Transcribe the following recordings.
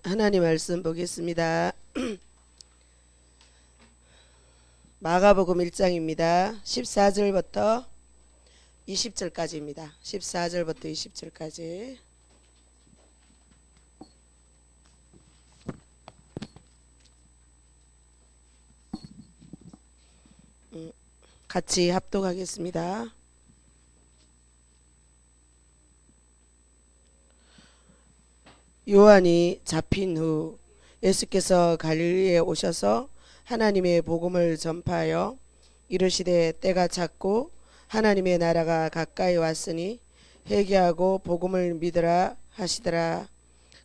하나님 말씀 보겠습니다. 마가복음 1장입니다. 14절부터 20절까지입니다. 14절부터 20절까지. 같이 합독하겠습니다. 요한이 잡힌 후 예수께서 갈릴리에 오셔서 하나님의 복음을 전파하여 이르시되 때가 찼고 하나님의 나라가 가까이 왔으니 회개하고 복음을 믿으라 하시더라.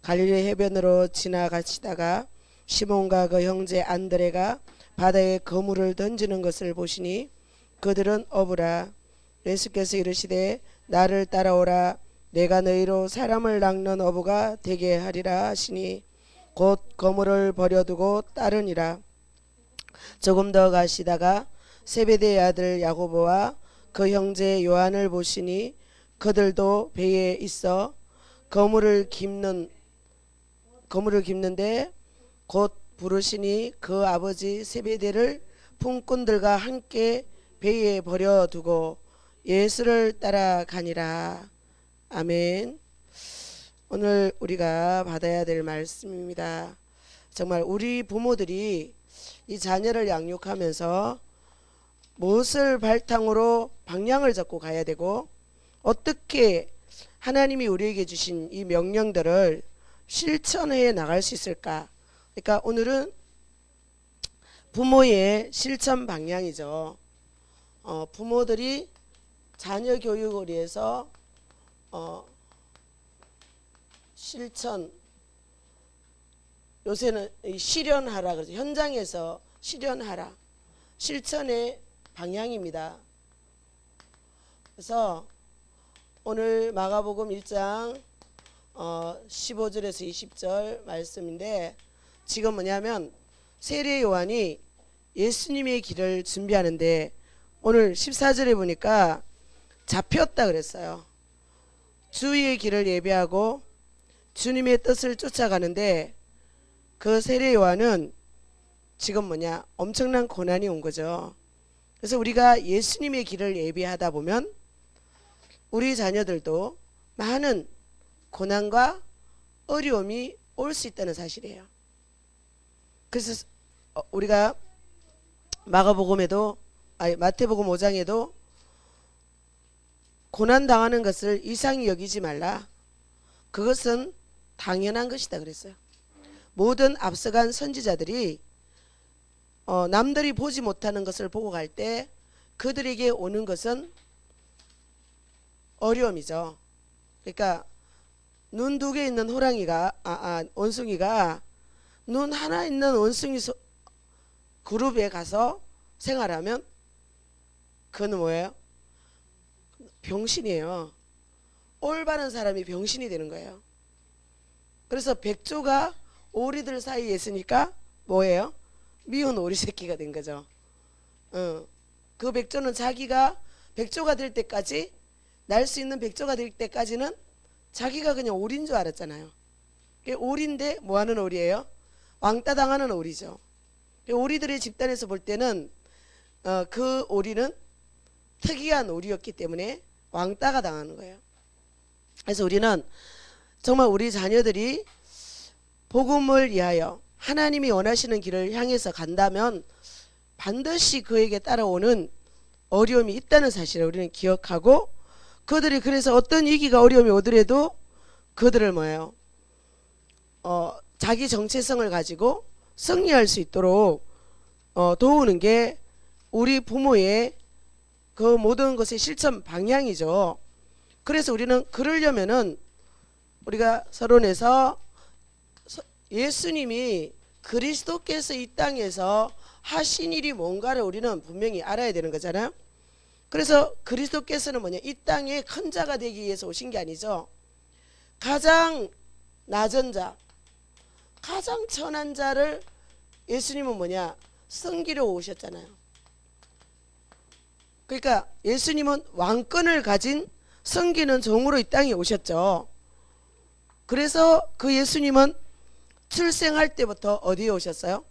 갈릴리 해변으로 지나가시다가 시몬과 그 형제 안드레가 바다에 그물을 던지는 것을 보시니 그들은 어부라. 예수께서 이르시되 나를 따라오라. 내가 너희로 사람을 낚는 어부가 되게 하리라 하시니 곧 그물을 버려두고 따르니라. 조금 더 가시다가 세베대의 아들 야고보와 그 형제 요한을 보시니 그들도 배에 있어 그물을 깁는데 곧 부르시니 그 아버지 세베대를 품꾼들과 함께 배에 버려두고 예수를 따라가니라. 아멘. 오늘 우리가 받아야 될 말씀입니다. 정말 우리 부모들이 이 자녀를 양육하면서 무엇을 바탕으로 방향을 잡고 가야 되고 어떻게 하나님이 우리에게 주신 이 명령들을 실천해 나갈 수 있을까. 그러니까 오늘은 부모의 실천 방향이죠. 부모들이 자녀 교육을 위해서 실천, 요새는 실현하라 그러죠. 현장에서 실현하라, 실천의 방향입니다. 그래서 오늘 마가복음 1장 15절에서 20절 말씀인데, 지금 뭐냐면 세례 요한이 예수님의 길을 준비하는데 오늘 14절에 보니까 잡혔다 그랬어요. 주의 길을 예배하고 주님의 뜻을 쫓아가는데 그 세례 요한은 지금 엄청난 고난이 온 거죠. 그래서 우리가 예수님의 길을 예배하다 보면 우리 자녀들도 많은 고난과 어려움이 올 수 있다는 사실이에요. 그래서 우리가 마태복음 5장에도 고난당하는 것을 이상히 여기지 말라. 그것은 당연한 것이다 그랬어요. 모든 앞서간 선지자들이 남들이 보지 못하는 것을 보고 갈 때 그들에게 오는 것은 어려움이죠. 그러니까 눈 두 개 있는 원숭이가 눈 하나 있는 원숭이 그룹에 가서 생활하면 그건 뭐예요? 병신이에요. 올바른 사람이 병신이 되는 거예요. 그래서 백조가 오리들 사이에 있으니까 뭐예요? 미운 오리 새끼가 된 거죠. 그 백조는 자기가 백조가 될 때까지, 날 수 있는 백조가 될 때까지는 자기가 그냥 오리인 줄 알았잖아요. 오리인데 뭐하는 오리예요? 왕따 당하는 오리죠. 오리들의 집단에서 볼 때는 그 오리는 특이한 오리였기 때문에 왕따가 당하는 거예요. 그래서 우리는 정말 우리 자녀들이 복음을 위하여 하나님이 원하시는 길을 향해서 간다면 반드시 그에게 따라오는 어려움이 있다는 사실을 우리는 기억하고, 그들이 그래서 어떤 위기가 어려움이 오더라도 그들을 자기 정체성을 가지고 승리할 수 있도록 도우는 게 우리 부모의 그 모든 것의 실천 방향이죠. 그래서 우리는 그러려면은 우리가 서론에서 예수님이 그리스도께서 이 땅에서 하신 일이 뭔가를 우리는 분명히 알아야 되는 거잖아요. 그래서 그리스도께서는 이 땅에 큰 자가 되기 위해서 오신 게 아니죠. 가장 낮은 자, 가장 천한 자를 예수님은 섬기러 오셨잖아요. 그러니까 예수님은 왕권을 가진 섬기는 종으로 이 땅에 오셨죠. 그래서 그 예수님은 출생할 때부터 어디에 오셨어요?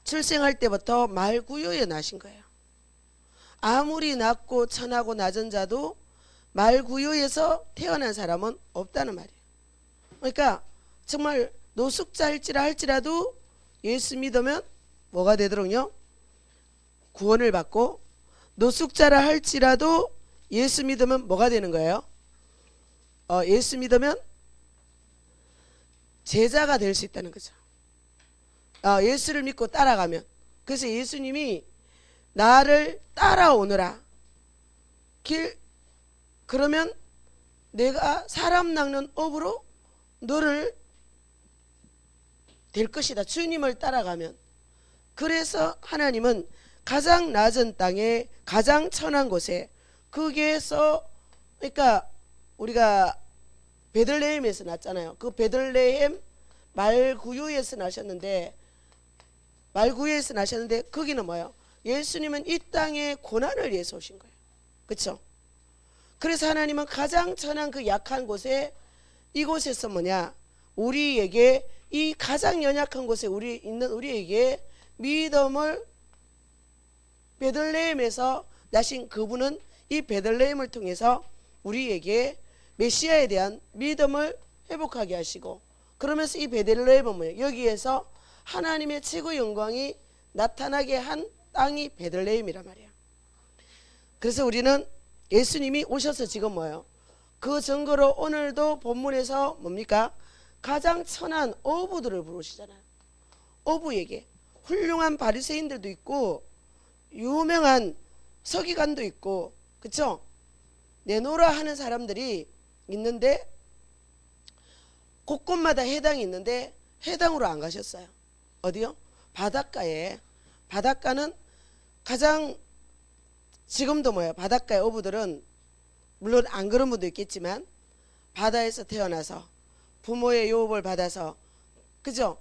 출생할 때부터 말구유에 나신 거예요. 아무리 낮고 천하고 낮은 자도 말구유에서 태어난 사람은 없다는 말이에요. 그러니까 정말 노숙자일지라 할지라도 예수 믿으면 뭐가 되도록요? 구원을 받고, 노숙자라 할지라도 예수 믿으면 뭐가 되는 거예요? 예수 믿으면 제자가 될 수 있다는 거죠. 예수를 믿고 따라가면. 그래서 예수님이 나를 따라오너라. 그러면 내가 사람 낚는 업으로 너를 될 것이다. 주님을 따라가면. 그래서 하나님은 가장 낮은 땅에 가장 천한 곳에, 거기에서, 그러니까 우리가 베들레헴에서 났잖아요. 그 베들레헴 말구유에서 나셨는데, 거기는 뭐예요? 예수님은 이 땅에 고난을 위해서 오신 거예요. 그렇죠? 그래서 하나님은 가장 천한 그 약한 곳에, 이곳에서 뭐냐, 우리에게, 이 가장 연약한 곳에 있는 우리에게 믿음을, 베들레헴에서 나신 그분은 이 베들레헴을 통해서 우리에게 메시아에 대한 믿음을 회복하게 하시고, 그러면서 이 베들레헴은 뭐예요? 여기에서 하나님의 최고 영광이 나타나게 한 땅이 베들레헴이란 말이에요. 그래서 우리는 예수님이 오셔서 지금 뭐예요? 그 증거로 오늘도 본문에서 뭡니까? 가장 천한 어부들을 부르시잖아요. 어부에게 훌륭한 바리새인들도 있고 유명한 서기관도 있고, 그쵸? 내노라 하는 사람들이 있는데 곳곳마다 해당이 있는데 해당으로 안 가셨어요. 어디요? 바닷가에. 바닷가는 가장, 지금도 뭐예요? 바닷가의 어부들은 물론 안 그런 분도 있겠지만 바다에서 태어나서 부모의 유업을 받아서, 그죠?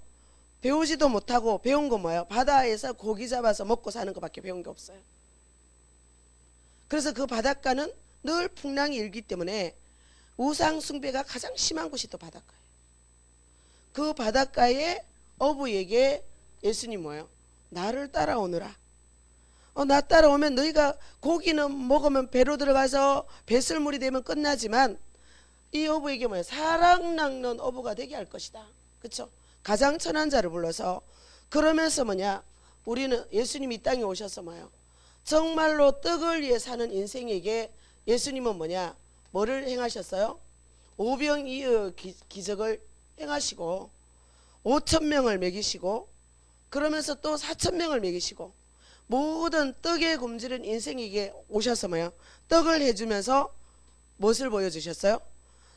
배우지도 못하고 배운 거 뭐예요? 바다에서 고기 잡아서 먹고 사는 것밖에 배운 게 없어요. 그래서 그 바닷가는 늘 풍랑이 일기 때문에 우상 숭배가 가장 심한 곳이 또 바닷가예요. 그 바닷가에 어부에게 예수님 뭐예요? 나를 따라오느라. 나 따라오면 너희가 고기는 먹으면 배로 들어가서 배설물이 되면 끝나지만, 이 어부에게 뭐예요? 사랑 낚는 어부가 되게 할 것이다. 그렇죠? 가장 천한 자를 불러서, 그러면서 뭐냐, 우리는 예수님이 이 땅에 오셔서 뭐예요? 정말로 떡을 위해 사는 인생에게 예수님은 뭐냐, 뭐를 행하셨어요? 오병이의 기적을 행하시고 5,000명을 먹이시고, 그러면서 또 4,000명을 먹이시고, 모든 떡에 굶주린 인생에게 오셔서 뭐예요? 떡을 해주면서 무엇을 보여주셨어요?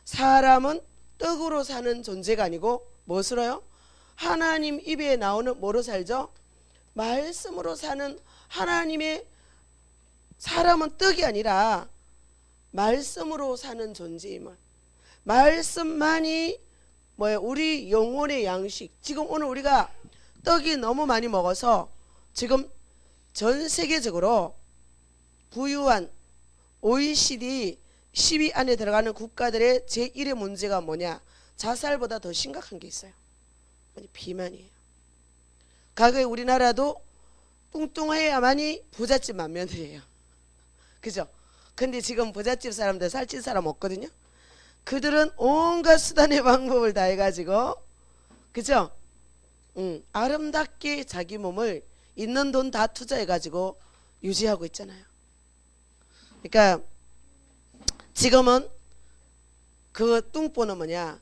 사람은 떡으로 사는 존재가 아니고 무엇으로요? 하나님 입에 나오는 뭐로 살죠? 말씀으로 사는, 하나님의, 사람은 떡이 아니라 말씀으로 사는 존재임을, 말씀만이 뭐예요? 우리 영혼의 양식. 지금 오늘 우리가 떡이 너무 많이 먹어서 지금 전 세계적으로 부유한 OECD 10위 안에 들어가는 국가들의 제1의 문제가 뭐냐? 자살보다 더 심각한 게 있어요. 비만이에요. 과거에 우리나라도 뚱뚱해야만이 부잣집 맏며느리예요. 그죠? 근데 지금 부잣집 사람들 살찐 사람 없거든요. 그들은 온갖 수단의 방법을 다 해가지고, 그죠? 아름답게 자기 몸을 있는 돈 다 투자해가지고 유지하고 있잖아요. 그러니까 지금은 그 뚱보는 뭐냐,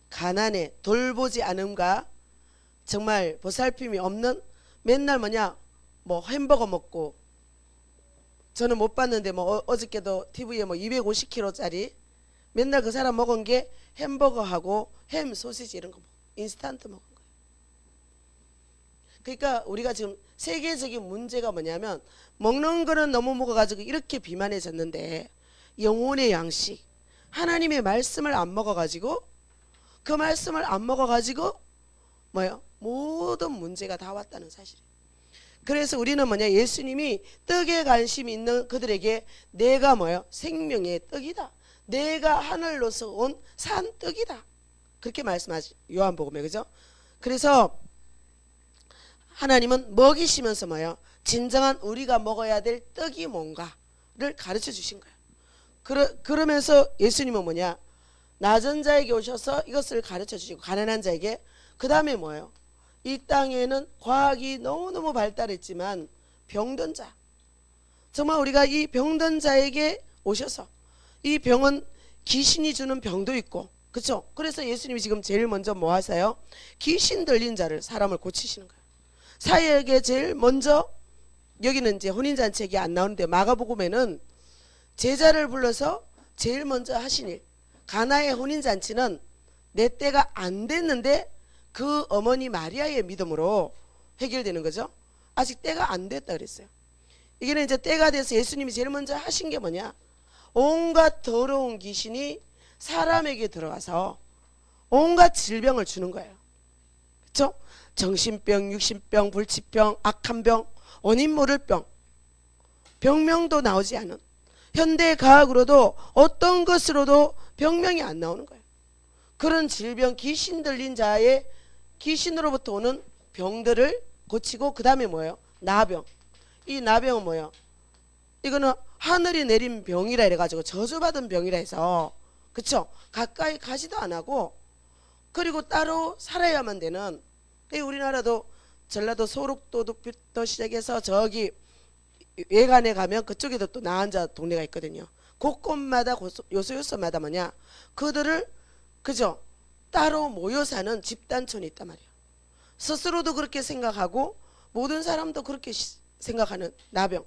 가난에 돌보지 않음과 정말 보살핌이 없는, 맨날 뭐냐, 뭐 햄버거 먹고, 저는 못 봤는데 뭐 어저께도 TV에 뭐 250kg짜리 맨날 그 사람 먹은 게 햄버거하고 햄, 소시지 이런 거, 인스턴트 먹은 거예요. 그러니까 우리가 지금 세계적인 문제가 뭐냐면, 먹는 거는 너무 먹어가지고 이렇게 비만해졌는데 영혼의 양식, 하나님의 말씀을 안 먹어가지고, 그 말씀을 안 먹어가지고 뭐예요? 모든 문제가 다 왔다는 사실이에요. 그래서 우리는 뭐냐, 예수님이 떡에 관심이 있는 그들에게 내가 뭐예요? 생명의 떡이다. 내가 하늘로서 온 산떡이다. 그렇게 말씀하시 요한복음에, 그죠? 그래서 하나님은 먹이시면서 뭐예요? 진정한 우리가 먹어야 될 떡이 뭔가를 가르쳐 주신 거예요. 그러면서 예수님은 뭐냐? 낮은 자에게 오셔서 이것을 가르쳐 주시고 가난한 자에게, 그 다음에 뭐예요? 이 땅에는 과학이 너무너무 발달했지만 병든 자, 정말 우리가 이 병든 자에게 오셔서, 이 병은 귀신이 주는 병도 있고, 그렇죠? 그래서 예수님이 지금 제일 먼저 뭐 하세요? 귀신 들린 자를, 사람을 고치시는 거예요. 사역에 제일 먼저, 여기는 이제 혼인잔치 얘기 안 나오는데 마가복음에는 제자를 불러서 제일 먼저 하신 일, 가나의 혼인잔치는 내 때가 안 됐는데 그 어머니 마리아의 믿음으로 해결되는 거죠. 아직 때가 안 됐다 그랬어요. 이게는 이제 때가 돼서 예수님이 제일 먼저 하신 게 뭐냐? 온갖 더러운 귀신이 사람에게 들어가서 온갖 질병을 주는 거예요. 그렇죠? 정신병, 육신병, 불치병, 악한 병, 원인 모를 병, 병명도 나오지 않은, 현대 과학으로도 어떤 것으로도 병명이 안 나오는 거예요. 그런 질병, 귀신 들린 자의 귀신으로부터 오는 병들을 고치고, 그 다음에 뭐예요? 나병. 이 나병은 뭐예요? 이거는 하늘이 내린 병이라 해가지고 저주받은 병이라 해서, 그쵸? 가까이 가지도 안 하고, 그리고 따로 살아야만 되는, 우리나라도 전라도 소록도부터 시작해서 저기 외관에 가면 그쪽에도 또 나앉아 동네가 있거든요. 곳곳마다 요소요소마다 뭐냐? 그들을, 그죠? 따로 모여 사는 집단촌이 있단 말이에요. 스스로도 그렇게 생각하고 모든 사람도 그렇게 생각하는 나병.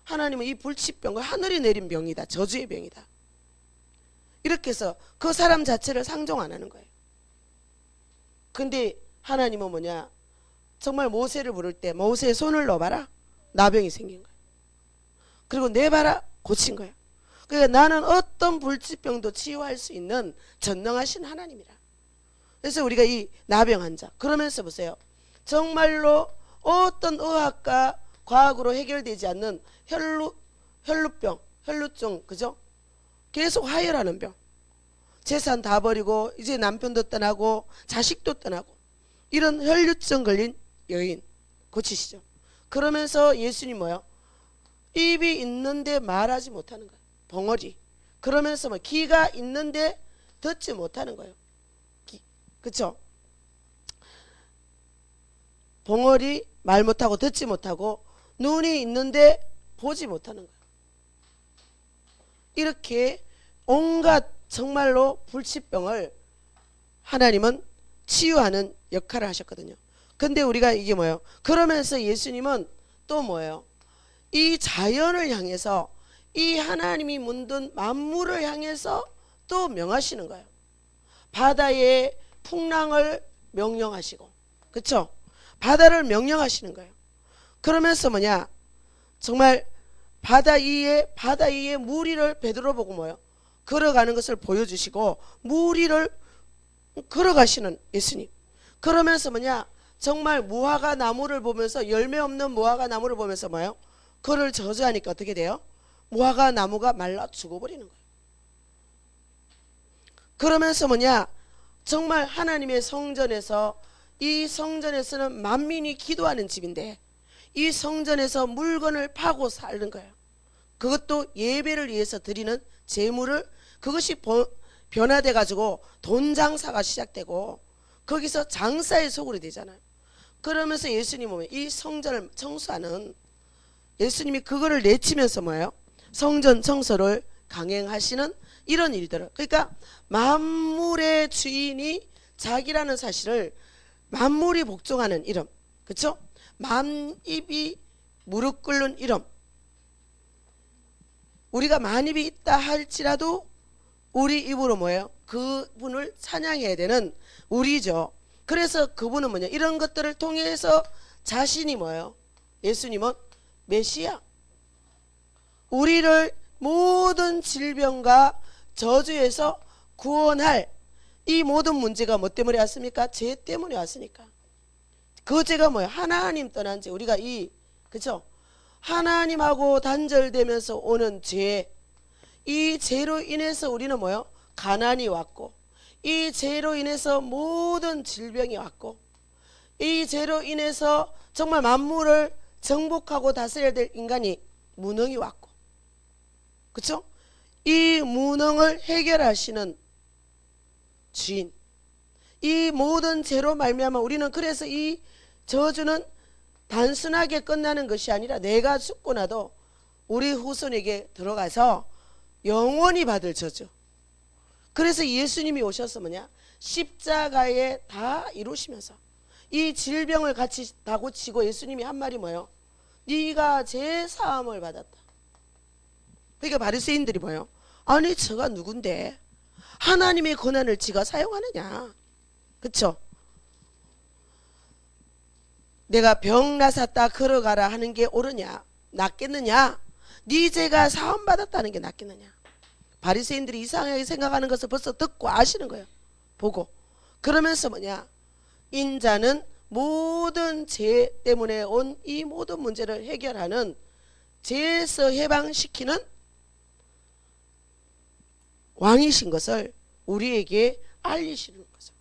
하나님은 이 불치병을 하늘이 내린 병이다, 저주의 병이다, 이렇게 해서 그 사람 자체를 상종 안 하는 거예요. 근데 하나님은 뭐냐? 정말 모세를 부를 때 모세의 손을 넣어봐라, 나병이 생긴 거예요. 그리고 내봐라, 고친 거예요. 그러니까 나는 어떤 불치병도 치유할 수 있는 전능하신 하나님이라. 그래서 우리가 이 나병 환자, 그러면서 보세요. 정말로 어떤 의학과 과학으로 해결되지 않는 혈루병, 혈루증, 그죠? 계속 하혈하는 병, 재산 다 버리고 이제 남편도 떠나고 자식도 떠나고, 이런 혈루증 걸린 여인 고치시죠. 그러면서 예수님 뭐요? 입이 있는데 말하지 못하는 거예요. 벙어리. 그러면서 뭐 귀가 있는데 듣지 못하는 거예요. 그쵸? 벙어리, 말 못하고 듣지 못하고, 눈이 있는데 보지 못하는 거예요. 이렇게 온갖 정말로 불치병을 하나님은 치유하는 역할을 하셨거든요. 근데 우리가 이게 뭐예요? 그러면서 예수님은 또 뭐예요? 이 자연을 향해서, 이 하나님이 만든 만물을 향해서 또 명하시는 거예요. 바다의 풍랑을 명령하시고, 그쵸? 바다를 명령하시는 거예요. 그러면서 뭐냐? 정말 바다 위에 물 위를 베드로 보고 뭐예요? 걸어가는 것을 보여주시고, 물 위를 걸어가시는 예수님. 그러면서 뭐냐? 정말 무화과 나무를 보면서, 열매 없는 무화과 나무를 보면서 뭐예요? 그를 저주하니까 어떻게 돼요? 무화과 나무가 말라 죽어버리는 거예요. 그러면서 뭐냐? 정말 하나님의 성전에서, 이 성전에서는 만민이 기도하는 집인데 이 성전에서 물건을 파고 사는 거예요. 그것도 예배를 위해서 드리는 제물을, 그것이 변화돼 가지고 돈 장사가 시작되고 거기서 장사의 속으로 되잖아요. 그러면서 예수님 보면 이 성전을 청소하는, 예수님이 그거를 내치면서 뭐예요? 성전 청소를 강행하시는 이런 일들을, 그러니까 만물의 주인이 자기라는 사실을, 만물이 복종하는 이름, 그렇죠? 만입이 무릎 꿇는 이름, 우리가 만입이 있다 할지라도 우리 입으로 뭐예요? 그분을 찬양해야 되는 우리죠. 그래서 그분은 뭐냐? 이런 것들을 통해서 자신이 뭐예요? 예수님은 메시아, 우리를 모든 질병과 저주에서 구원할, 이 모든 문제가 뭐 때문에 왔습니까? 죄 때문에 왔으니까. 그 죄가 뭐예요? 하나님 떠난 죄. 우리가 그쵸? 하나님하고 단절되면서 오는 죄, 이 죄로 인해서 우리는 뭐예요? 가난이 왔고, 이 죄로 인해서 모든 질병이 왔고, 이 죄로 인해서 정말 만물을 정복하고 다스려야 될 인간이 무능이 왔고, 그쵸? 이 무능을 해결하시는 주인, 이 모든 죄로 말미암아 우리는 그래서 이 저주는 단순하게 끝나는 것이 아니라 내가 죽고 나도 우리 후손에게 들어가서 영원히 받을 저주. 그래서 예수님이 오셔서 뭐냐, 십자가에 다 이루시면서 이 질병을 같이 다 고치고 예수님이 한 말이 뭐예요? 네가 죄 사함을 받았다. 그러니까 바리새인들이 뭐예요? 아니 저가 누군데 하나님의 권한을 지가 사용하느냐, 그쵸? 내가 병 나섰다 걸어가라 하는 게 옳으냐, 낫겠느냐? 네 죄가 사함 받았다는 게 낫겠느냐? 바리새인들이 이상하게 생각하는 것을 벌써 듣고 아시는 거예요. 보고. 그러면서 뭐냐, 인자는 모든 죄 때문에 온 이 모든 문제를 해결하는, 죄에서 해방시키는 왕이신 것을 우리에게 알리시는 거죠.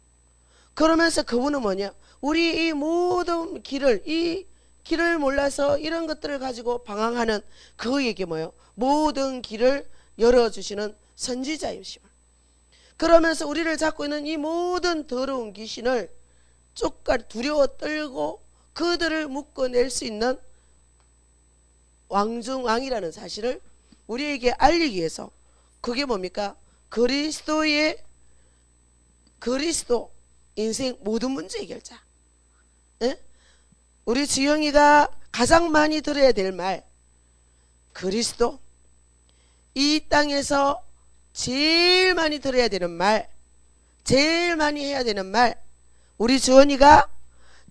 그러면서 그분은 뭐냐, 우리 이 모든 이 길을 몰라서 이런 것들을 가지고 방황하는 그에게 뭐예요? 모든 길을 열어주시는 선지자이심을. 그러면서 우리를 잡고 있는 이 모든 더러운 귀신을 쫓가 두려워 떨고 그들을 묶어낼 수 있는 왕중왕이라는 사실을 우리에게 알리기 위해서, 그게 뭡니까? 그리스도 인생 모든 문제 해결자. 에? 우리 주영이가 가장 많이 들어야 될 말, 그리스도. 이 땅에서 제일 많이 들어야 되는 말, 제일 많이 해야 되는 말, 우리 주원이가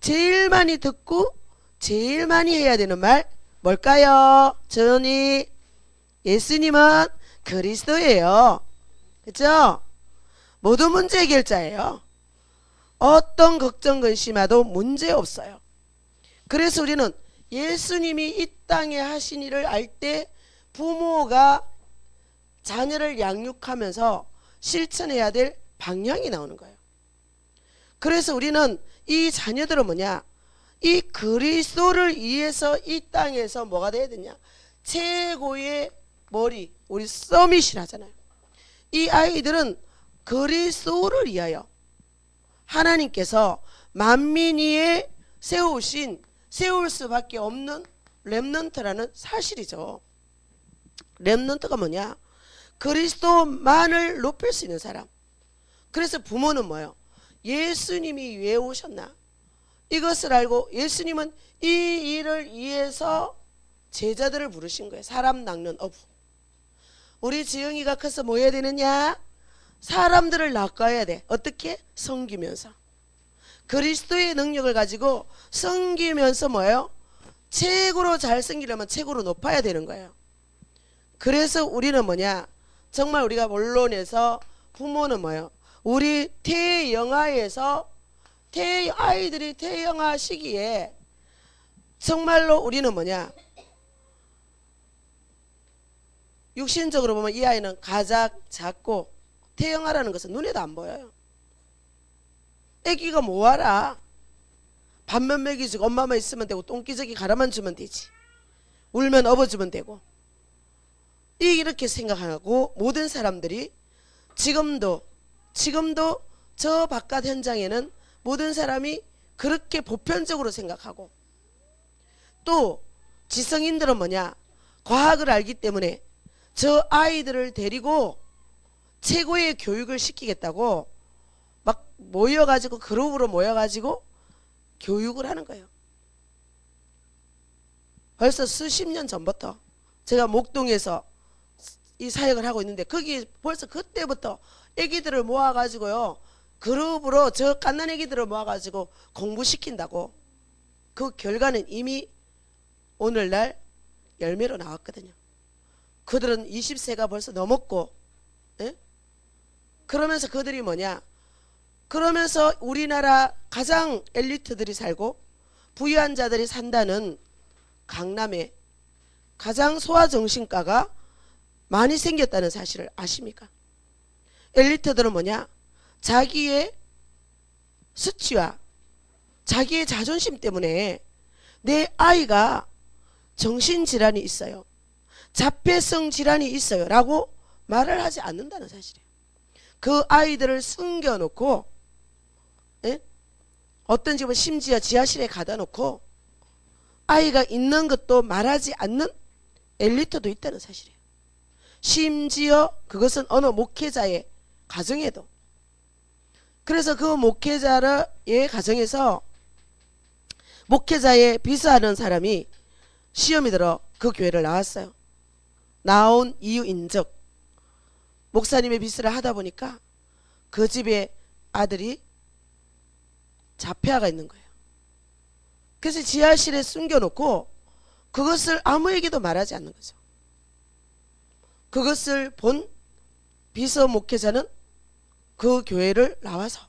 제일 많이 듣고 제일 많이 해야 되는 말 뭘까요? 주원이, 예수님은 그리스도예요. 그렇죠? 모든 문제 해결자예요. 어떤 걱정 근심해도 문제 없어요. 그래서 우리는 예수님이 이 땅에 하신 일을 알 때 부모가 자녀를 양육하면서 실천해야 될 방향이 나오는 거예요. 그래서 우리는 이 자녀들은 뭐냐, 이 그리스도를 위해서 이 땅에서 뭐가 돼야 되냐, 최고의 머리, 우리 서밋이라 하잖아요. 이 아이들은 그리스도를 위하여 하나님께서 만민 위에 세울 수밖에 없는 렘넌트라는 사실이죠. 렘넌트가 뭐냐, 그리스도만을 높일 수 있는 사람. 그래서 부모는 뭐예요? 예수님이 왜 오셨나, 이것을 알고 예수님은 이 일을 위해서 제자들을 부르신 거예요. 사람 낚는 어부. 우리 지영이가 커서 뭐 해야 되느냐, 사람들을 낚아야 돼. 어떻게? 섬기면서. 그리스도의 능력을 가지고 섬기면서 뭐예요? 최고로 잘 섬기려면 최고로 높아야 되는 거예요. 그래서 우리는 뭐냐, 정말 우리가 본론에서 부모는 뭐예요? 우리 태영아에서 아이들이 태영아 시기에 정말로 우리는 뭐냐, 육신적으로 보면 이 아이는 가장 작고 태영아라는 것은 눈에도 안 보여요. 애기가 뭐하라, 밥만 먹이주고 엄마만 있으면 되고 똥기저귀 갈아만 주면 되지, 울면 업어주면 되고, 이렇게 생각하고 모든 사람들이 지금도 저 바깥 현장에는 모든 사람이 그렇게 보편적으로 생각하고, 또 지성인들은 뭐냐, 과학을 알기 때문에 저 아이들을 데리고 최고의 교육을 시키겠다고 막 모여가지고 그룹으로 모여가지고 교육을 하는 거예요. 벌써 수십 년 전부터 제가 목동에서 이 사역을 하고 있는데, 거기 벌써 그때부터 애기들을 모아가지고요, 그룹으로 저 갓난 애기들을 모아가지고 공부시킨다고. 그 결과는 이미 오늘날 열매로 나왔거든요. 그들은 20세가 벌써 넘었고, 에? 그러면서 그들이 뭐냐, 그러면서 우리나라 가장 엘리트들이 살고 부유한 자들이 산다는 강남에 가장 소아정신과가 많이 생겼다는 사실을 아십니까? 엘리트들은 뭐냐, 자기의 수치와 자기의 자존심 때문에 내 아이가 정신질환이 있어요, 자폐성 질환이 있어요 라고 말을 하지 않는다는 사실이에요. 그 아이들을 숨겨놓고, 예? 어떤 집은 심지어 지하실에 가다 놓고 아이가 있는 것도 말하지 않는 엘리트도 있다는 사실이에요. 심지어 그것은 어느 목회자의 가정에도. 그래서 그 목회자의 가정에서 목회자의 비서하는 사람이 시험이 들어 그 교회를 나왔어요. 나온 이유인즉 목사님의 비서를 하다 보니까 그 집에 아들이 자폐아가 있는 거예요. 그래서 지하실에 숨겨놓고 그것을 아무에게도 말하지 않는 거죠. 그것을 본 비서 목회자는 그 교회를 나와서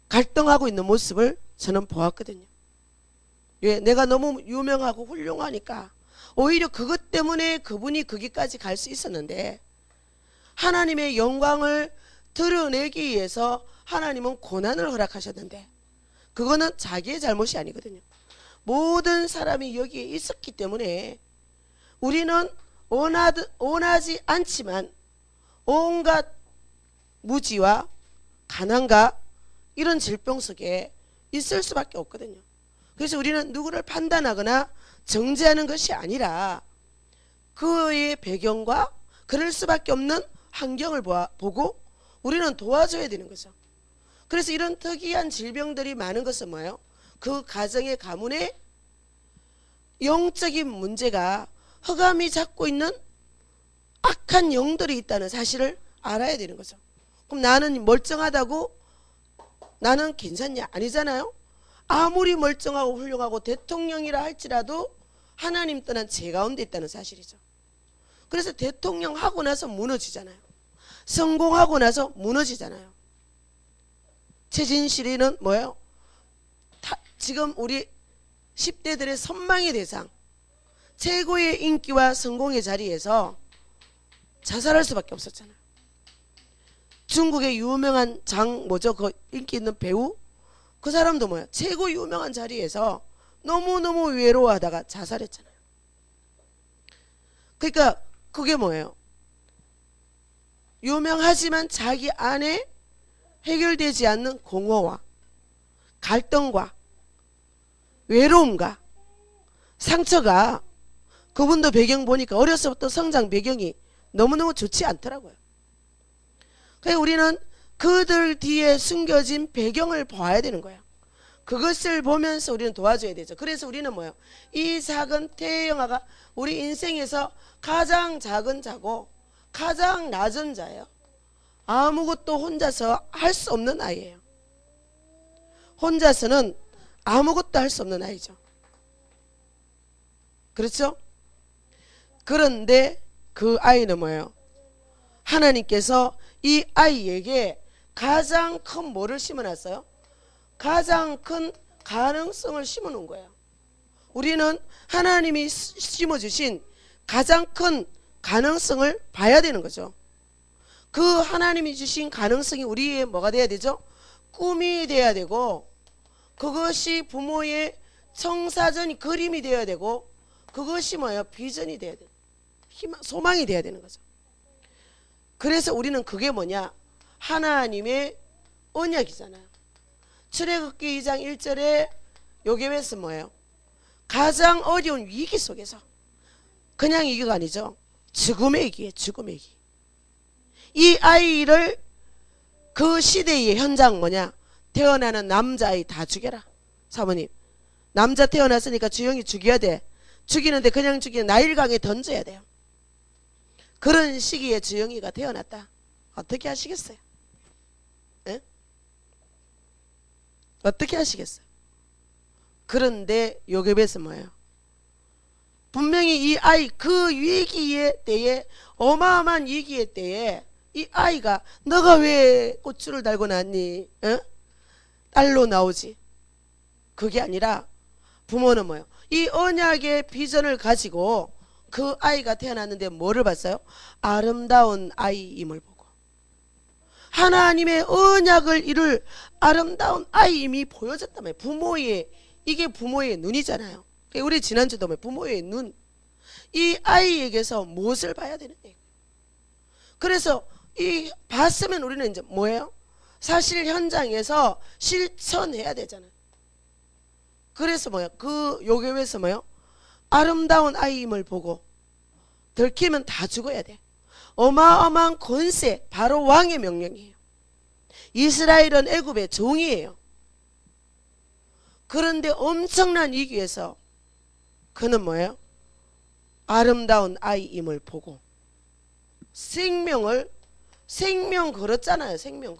갈등하고 있는 모습을 저는 보았거든요. 왜? 내가 너무 유명하고 훌륭하니까 오히려 그것 때문에 그분이 거기까지 갈 수 있었는데, 하나님의 영광을 드러내기 위해서 하나님은 고난을 허락하셨는데 그거는 자기의 잘못이 아니거든요. 모든 사람이 여기에 있었기 때문에 우리는 원하지 않지만 온갖 무지와 가난과 이런 질병 속에 있을 수밖에 없거든요. 그래서 우리는 누구를 판단하거나 정죄하는 것이 아니라 그의 배경과 그럴 수밖에 없는 환경을 보고 우리는 도와줘야 되는 거죠. 그래서 이런 특이한 질병들이 많은 것은 뭐예요? 그 가정의 가문에 영적인 문제가 흑암이 잡고 있는 악한 영들이 있다는 사실을 알아야 되는 거죠. 그럼 나는 멀쩡하다고 나는 괜찮냐? 아니잖아요. 아무리 멀쩡하고 훌륭하고 대통령이라 할지라도 하나님 떠난 죄 가운데 있다는 사실이죠. 그래서 대통령 하고 나서 무너지잖아요. 성공하고 나서 무너지잖아요. 최진실이는 뭐예요? 지금 우리 10대들의 선망의 대상, 최고의 인기와 성공의 자리에서 자살할 수밖에 없었잖아요. 중국의 유명한 그 인기 있는 배우, 그 사람도 뭐야? 최고 유명한 자리에서 너무너무 외로워하다가 자살했잖아요. 그러니까 그게 뭐예요? 유명하지만 자기 안에 해결되지 않는 공허와 갈등과 외로움과 상처가, 그분도 배경 보니까 어려서부터 성장 배경이 너무너무 좋지 않더라고요. 그래서 우리는 그들 뒤에 숨겨진 배경을 봐야 되는 거예요. 그것을 보면서 우리는 도와줘야 되죠. 그래서 우리는 뭐예요? 이 작은 태영아가 우리 인생에서 가장 작은 자고 가장 낮은 자예요. 아무것도 혼자서 할 수 없는 아이예요. 혼자서는 아무것도 할 수 없는 아이죠. 그렇죠? 그런데 그 아이는 뭐예요? 하나님께서 이 아이에게 가장 큰 뭐를 심어놨어요? 가장 큰 가능성을 심어놓은 거예요. 우리는 하나님이 심어주신 가장 큰 가능성을 봐야 되는 거죠. 그 하나님이 주신 가능성이 우리의 뭐가 돼야 되죠? 꿈이 돼야 되고, 그것이 부모의 청사전 그림이 되어야 되고, 그것이 뭐예요? 비전이 돼야 돼요. 소망이 돼야 되는 거죠. 그래서 우리는 그게 뭐냐? 하나님의 언약이잖아요. 출애굽기 2장 1절에 요괴에서 뭐예요? 가장 어려운 위기 속에서, 그냥 위기가 아니죠. 죽음의 위기예요. 죽음의 위기. 이 아이를 그 시대의 현장 뭐냐? 태어나는 남자아이 다 죽여라. 사모님, 남자 태어났으니까 주영이 죽여야 돼. 죽이는데 그냥 죽이는 나일강에 던져야 돼요. 그런 시기에 주영이가 태어났다. 어떻게 하시겠어요? 에? 어떻게 하시겠어요? 그런데 요괴에서 뭐예요? 분명히 이 아이 그 위기의 때에, 어마어마한 위기의 때에 이 아이가 너가 왜 고추를 달고 났니? 어? 딸로 나오지. 그게 아니라 부모는 뭐예요? 이 언약의 비전을 가지고 그 아이가 태어났는데 뭐를 봤어요? 아름다운 아이임을 보고, 하나님의 언약을 이룰 아름다운 아이임이 보여졌단 말이에요. 부모의, 이게 부모의 눈이잖아요. 우리 지난주도 부모의 눈, 이 아이에게서 무엇을 봐야 되느냐. 그래서 이 봤으면 우리는 이제 뭐예요? 사실 현장에서 실천해야 되잖아요. 그래서 뭐야? 그 요괴에서 뭐요? 아름다운 아이임을 보고 들키면 다 죽어야 돼. 어마어마한 권세, 바로 왕의 명령이에요. 이스라엘은 애굽의 종이에요. 그런데 엄청난 위기에서 그는 뭐예요? 아름다운 아이임을 보고 생명 걸었잖아요. 생명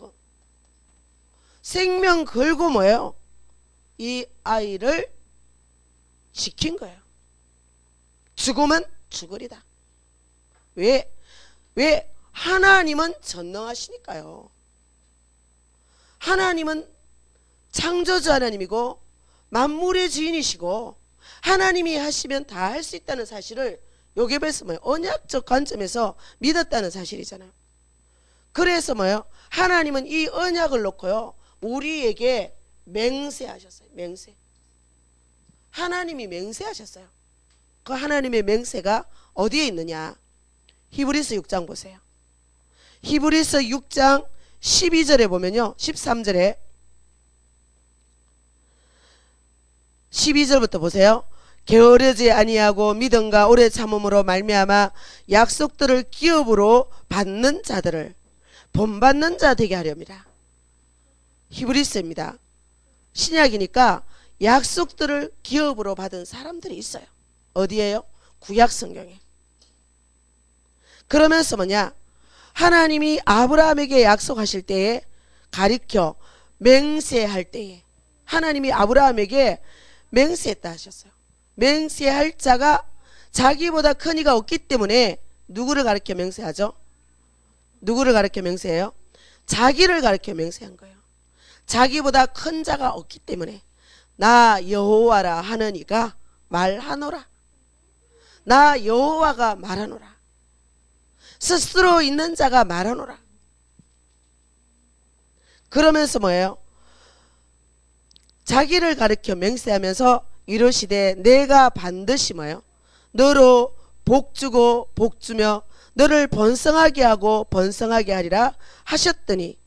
걸고 뭐예요? 이 아이를 지킨 거예요. 죽으면 죽으리다. 왜? 하나님은 전능하시니까요. 하나님은 창조주 하나님이고 만물의 주인이시고 하나님이 하시면 다 할 수 있다는 사실을 요괴에서 뭐예요? 언약적 관점에서 믿었다는 사실이잖아요. 그래서 뭐예요? 하나님은 이 언약을 놓고요 우리에게 맹세하셨어요. 맹세. 하나님이 맹세하셨어요. 그 하나님의 맹세가 어디에 있느냐? 히브리서 6장 보세요. 히브리서 6장 12절에 보면요, 13절에 12절부터 보세요. 게으르지 아니하고 믿음과 오래 참음으로 말미암아 약속들을 기업으로 받는 자들을 본받는 자 되게 하렵니다. 히브리서입니다. 신약이니까 약속들을 기업으로 받은 사람들이 있어요. 어디에요? 구약 성경에. 그러면서 뭐냐? 하나님이 아브라함에게 약속하실 때에 가리켜 맹세할 때에 하나님이 아브라함에게 맹세했다 하셨어요. 맹세할 자가 자기보다 큰 이가 없기 때문에 누구를 가리켜 맹세하죠? 누구를 가리켜 맹세해요? 자기를 가리켜 맹세한 거예요. 자기보다 큰 자가 없기 때문에 나 여호와라 하는 이가 말하노라. 나 여호와가 말하노라. 스스로 있는 자가 말하노라. 그러면서 뭐예요? 자기를 가리켜 맹세하면서 이르시되 내가 반드시 뭐예요? 너로 복주고 복주며 너를 번성하게 하고 번성하게 하리라 하셨더니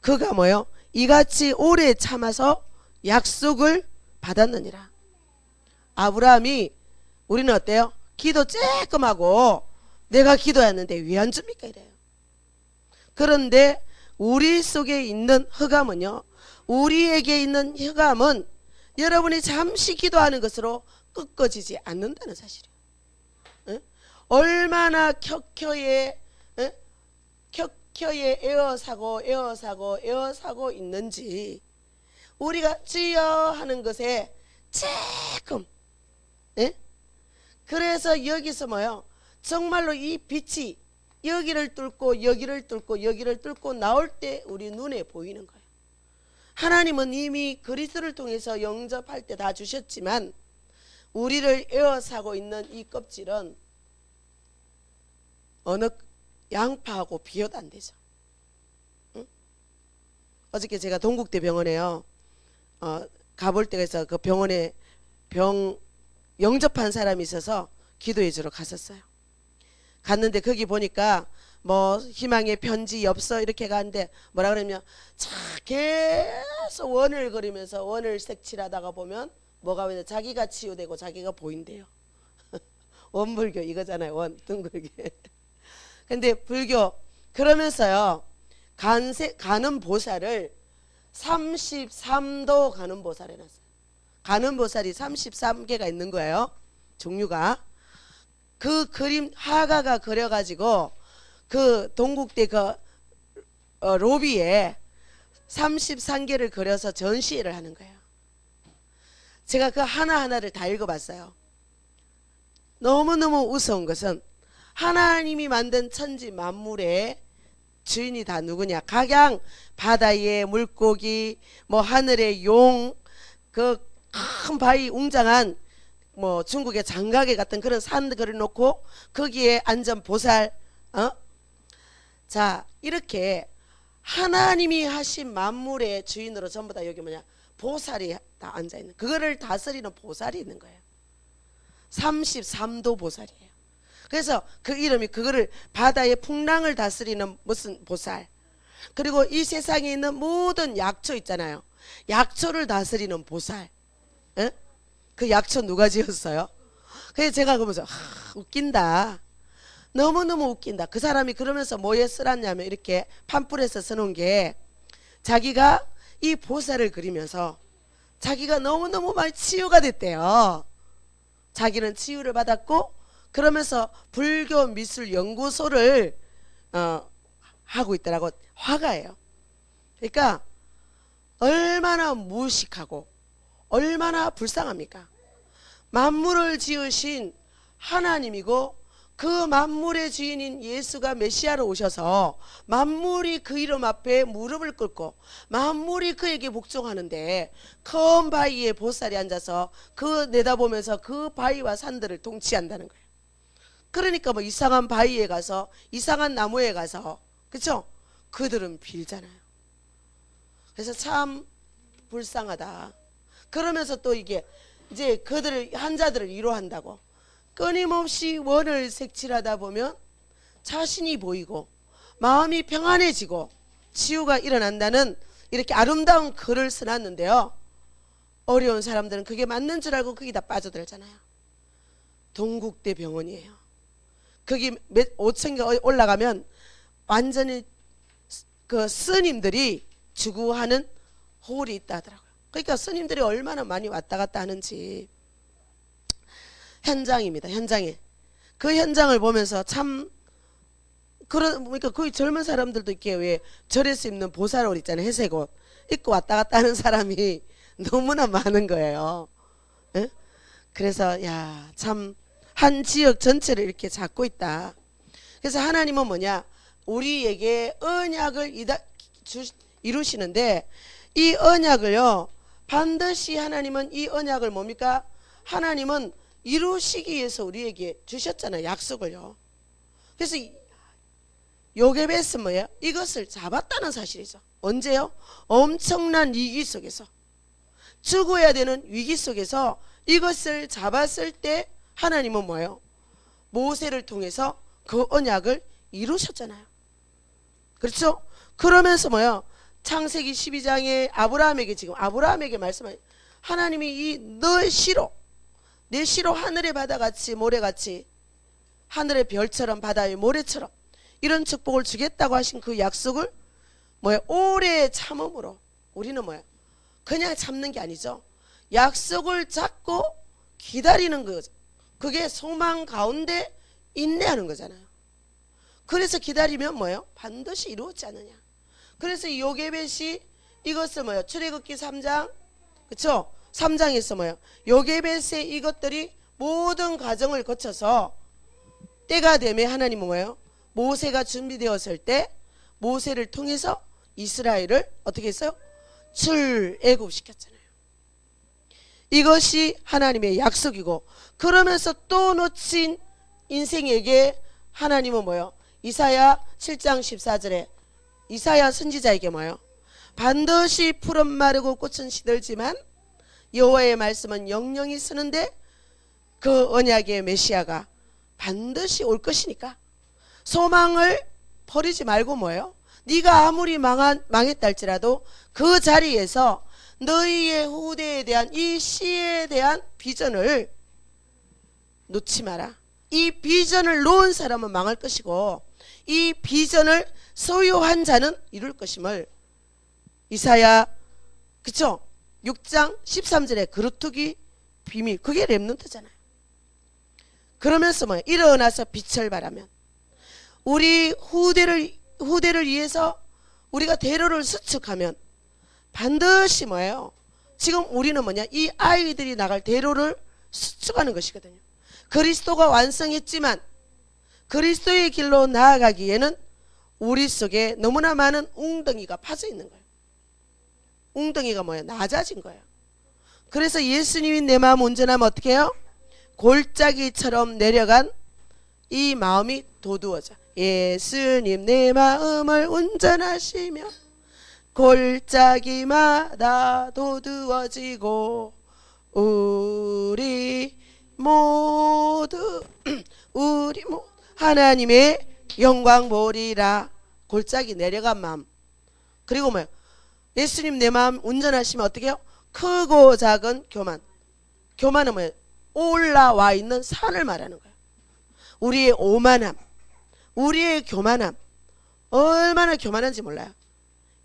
그가 뭐예요? 이같이 오래 참아서 약속을 받았느니라. 아브라함이 우리는 어때요? 기도 쬐끔하고 내가 기도했는데 왜 안 줍니까? 이래요. 그런데 우리 속에 있는 흑암은요, 우리에게 있는 흑암은 여러분이 잠시 기도하는 것으로 꺾어지지 않는다는 사실이에요. 에? 얼마나 켜켜에 에어사고 있는지 우리가 주여 하는 것에 조금 그래서 여기서 뭐요? 정말로 이 빛이 여기를 뚫고 여기를 뚫고 여기를 뚫고 나올 때 우리 눈에 보이는 거예요. 하나님은 이미 그리스도를 통해서 영접할 때 다 주셨지만 우리를 에워싸고 있는 이 껍질은 어느 양파하고 비교도 안 되죠. 응? 어저께 제가 동국대 병원에요 가볼 때가 있어. 그 병원에 병 영접한 사람이 있어서 기도해 주러 갔었어요. 갔는데 거기 보니까 뭐 희망의 편지 엽서 이렇게 가는데 뭐라 그러냐면 자 계속 원을 그리면서 원을 색칠하다가 보면 뭐가 보이냐, 자기가 치유되고 자기가 보인대요. 원불교 이거잖아요. 원 둥글게. 근데 불교 그러면서요 가는 보살을 33도 가는 보살 해놨어요. 가는 보살이 33개가 있는 거예요. 종류가. 그 그림 화가가 그려가지고 그 동국대 그 로비에 33개를 그려서 전시회를 하는 거예요. 제가 그 하나하나를 다 읽어봤어요. 너무너무 우스운 것은 하나님이 만든 천지 만물의 주인이 다 누구냐? 각양 바다의 물고기, 뭐 하늘의 용, 그 큰 바위 웅장한 뭐 중국의 장가게 같은 그런 산 그려놓고 거기에 앉은 보살, 자, 이렇게 하나님이 하신 만물의 주인으로 전부 다 여기 뭐냐? 보살이 다 앉아있는, 그거를 다스리는 보살이 있는 거예요. 33도 보살이에요. 그래서 그 이름이, 그거를 바다의 풍랑을 다스리는 무슨 보살, 그리고 이 세상에 있는 모든 약초 있잖아요. 약초를 다스리는 보살. 에? 그 약초 누가 지었어요? 그래서 제가 그러면서 웃긴다. 너무너무 웃긴다. 그 사람이 그러면서 뭐에 쓰놨냐면 이렇게 팜플에서 써놓은 게, 자기가 이 보살을 그리면서 자기가 너무너무 많이 치유가 됐대요. 자기는 치유를 받았고, 그러면서 불교 미술 연구소를 하고 있더라고. 화가예요. 그러니까 얼마나 무식하고 얼마나 불쌍합니까? 만물을 지으신 하나님이고, 그 만물의 주인인 예수가 메시아로 오셔서 만물이 그 이름 앞에 무릎을 꿇고 만물이 그에게 복종하는데, 큰 바위에 보살이 앉아서 그 내다보면서 그 바위와 산들을 통치한다는 거예요. 그러니까 뭐 이상한 바위에 가서 이상한 나무에 가서, 그쵸? 그들은 빌잖아요. 그래서 참 불쌍하다. 그러면서 또 이게 이제 그들을, 한자들을 위로한다고 끊임없이 원을 색칠하다 보면 자신이 보이고 마음이 평안해지고 치유가 일어난다는 이렇게 아름다운 글을 써놨는데요. 어려운 사람들은 그게 맞는 줄 알고 거기다 빠져들잖아요. 동국대 병원이에요. 거기 5층에 올라가면 완전히 그 스님들이 주구하는 홀이 있다 하더라고요. 그러니까 스님들이 얼마나 많이 왔다 갔다 하는지. 현장입니다. 현장에. 그 현장을 보면서 참, 그러니까 거의 젊은 사람들도 이렇게 왜 절에서 입는 보살옷 있잖아요. 회색 옷 입고 왔다 갔다 하는 사람이 너무나 많은 거예요. 에? 그래서 야, 참 한 지역 전체를 이렇게 잡고 있다. 그래서 하나님은 뭐냐? 우리에게 언약을 이루시는데, 이 언약을요, 반드시 하나님은 이 언약을 뭡니까? 하나님은 이루시기 위해서 우리에게 주셨잖아요. 약속을요. 그래서 요게벳은 뭐예요? 이것을 잡았다는 사실이죠. 언제요? 엄청난 위기 속에서, 죽어야 되는 위기 속에서 이것을 잡았을 때 하나님은 뭐예요? 모세를 통해서 그 언약을 이루셨잖아요. 그렇죠? 그러면서 뭐예요? 창세기 12장에 아브라함에게, 지금 아브라함에게 말씀하신, 하나님이 이 너의 시로, 내 시로 하늘의 바다같이 모래같이, 하늘의 별처럼 바다의 모래처럼 이런 축복을 주겠다고 하신 그 약속을 뭐예요? 오래 참음으로, 우리는 뭐예요? 그냥 참는 게 아니죠. 약속을 잡고 기다리는 거죠. 그게 소망 가운데 인내하는 거잖아요. 그래서 기다리면 뭐예요? 반드시 이루어지지 않느냐. 그래서 이 요게벳이 이것을 뭐예요? 출애굽기 3장, 그쵸? 3장에서 뭐예요? 요게벳의 이것들이 모든 과정을 거쳐서 때가 되면 하나님은 뭐예요? 모세가 준비되었을 때 모세를 통해서 이스라엘을 어떻게 했어요? 출애굽시켰잖아요. 이것이 하나님의 약속이고, 그러면서 또 놓친 인생에게 하나님은 뭐예요? 이사야 7장 14절에 이사야 선지자에게 뭐예요? 반드시 풀은 마르고 꽃은 시들지만 여호와의 말씀은 영영이 쓰는데, 그 언약의 메시아가 반드시 올 것이니까 소망을 버리지 말고 뭐예요? 네가 아무리 망했다 할지라도 그 자리에서 너희의 후대에 대한 이 시에 대한 비전을 놓지 마라. 이 비전을 놓은 사람은 망할 것이고, 이 비전을 소유한 자는 이룰 것임을 이사야, 그쵸? 6장 13절에 그루터기 비밀, 그게 렘넌트잖아요. 그러면서 뭐 일어나서 빛을 발하면, 우리 후대를 위해서 우리가 대로를 수축하면 반드시 뭐예요? 지금 우리는 뭐냐? 이 아이들이 나갈 대로를 수축하는 것이거든요. 그리스도가 완성했지만 그리스도의 길로 나아가기에는 우리 속에 너무나 많은 웅덩이가 파져 있는 거예요. 웅덩이가 뭐예요? 낮아진 거예요. 그래서 예수님이 내 마음 온전하면 어떻게 해요? 골짜기처럼 내려간 이 마음이 도두어져. 예수님 내 마음을 운전하시며 골짜기마다 도두어지고 우리 모두 하나님의 영광 보리라. 골짜기 내려간 마음. 그리고 뭐예요? 예수님 내 마음 운전하시면 어떻게 해요? 크고 작은 교만. 교만은 뭐예요? 올라와 있는 산을 말하는 거예요. 우리의 오만함, 우리의 교만함. 얼마나 교만한지 몰라요.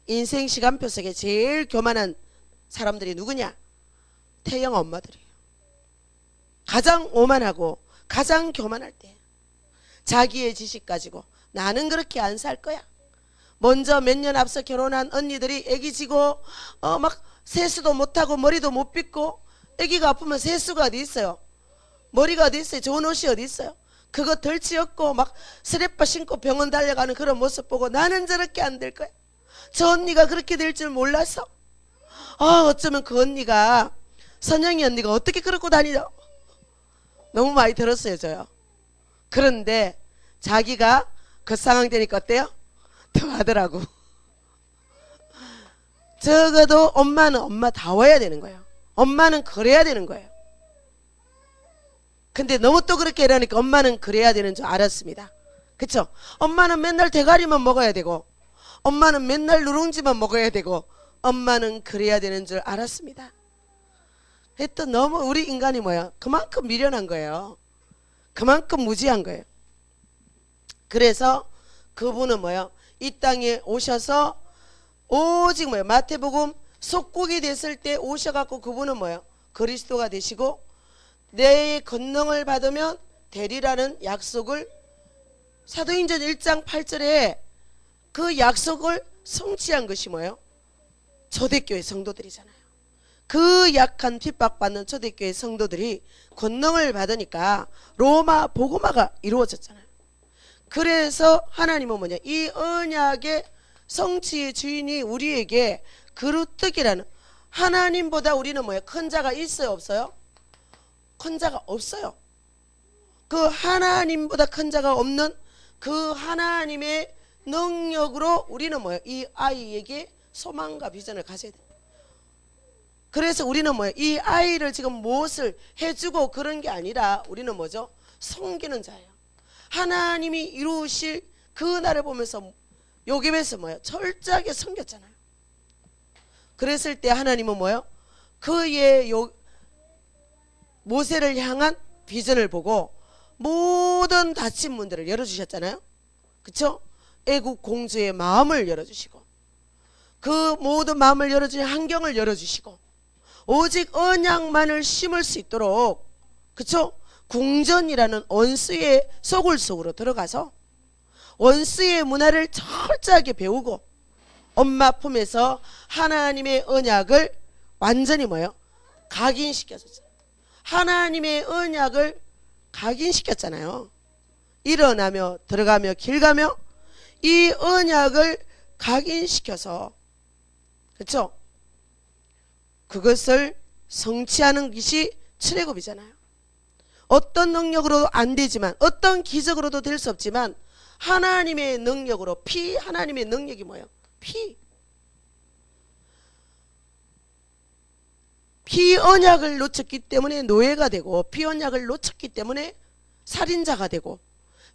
인생 시간표 속에 제일 교만한 사람들이 누구냐? 태영 엄마들이에요. 가장 오만하고 가장 교만할 때 자기의 지식 가지고 나는 그렇게 안 살 거야. 먼저 몇 년 앞서 결혼한 언니들이 애기 지고 막 세수도 못하고 머리도 못 빗고, 애기가 아프면 세수가 어디 있어요? 머리가 어디 있어요? 좋은 옷이 어디 있어요? 그거 덜치었고 막 스레빠 신고 병원 달려가는 그런 모습 보고 나는 저렇게 안 될 거야. 저 언니가 그렇게 될 줄 몰라서. 어쩌면 그 언니가, 선영이 언니가 어떻게 그러고 다니냐, 너무 많이 들었어요 저요. 그런데 자기가 그 상황 되니까 어때요? 더 하더라고. 적어도 엄마는 엄마다워야 되는 거예요. 엄마는 그래야 되는 거예요. 근데 너무 또 그렇게 이러니까 엄마는 그래야 되는 줄 알았습니다. 그쵸? 엄마는 맨날 대가리만 먹어야 되고, 엄마는 맨날 누룽지만 먹어야 되고, 엄마는 그래야 되는 줄 알았습니다. 했던 너무 우리 인간이 뭐야? 그만큼 미련한 거예요. 그만큼 무지한 거예요. 그래서 그분은 뭐야? 이 땅에 오셔서 오직 뭐야? 마태복음 속국이 됐을 때 오셔갖고 그분은 뭐야? 그리스도가 되시고 내 권능을 받으면 되리라는 약속을, 사도행전 1장 8절에 그 약속을 성취한 것이 뭐예요? 초대교회 성도들이잖아요. 그 약한 핍박받는 초대교회 성도들이 권능을 받으니까 로마 복음화가 이루어졌잖아요. 그래서 하나님은 뭐냐? 이 언약의 성취의 주인이 우리에게 그루떡이라는, 하나님보다 우리는 뭐예요? 큰 자가 있어요 없어요? 큰 자가 없어요. 그 하나님보다 큰 자가 없는 그 하나님의 능력으로 우리는 뭐예요? 이 아이에게 소망과 비전을 가져야 돼요. 그래서 우리는 뭐예요? 이 아이를 지금 무엇을 해주고 그런 게 아니라 우리는 뭐죠? 섬기는 자예요. 하나님이 이루실 그 날을 보면서 요셉에서 뭐예요? 철저하게 섬겼잖아요. 그랬을 때 하나님은 뭐예요? 그의 모세를 향한 비전을 보고 모든 닫힌 문들을 열어주셨잖아요. 그쵸? 애국 공주의 마음을 열어주시고, 그 모든 마음을 열어주신 환경을 열어주시고, 오직 언약만을 심을 수 있도록, 그쵸? 궁전이라는 원수의 소굴 속으로 들어가서 원수의 문화를 철저하게 배우고 엄마 품에서 하나님의 언약을 완전히 뭐예요? 각인시켜줬어요. 하나님의 언약을 각인시켰잖아요. 일어나며 들어가며 길 가며 이 언약을 각인시켜서, 그렇죠? 그것을 성취하는 것이 출애굽이잖아요. 어떤 능력으로도 안 되지만, 어떤 기적으로도 될 수 없지만 하나님의 능력으로, 하나님의 능력이 뭐예요? 피 언약을 놓쳤기 때문에 노예가 되고, 피 언약을 놓쳤기 때문에 살인자가 되고,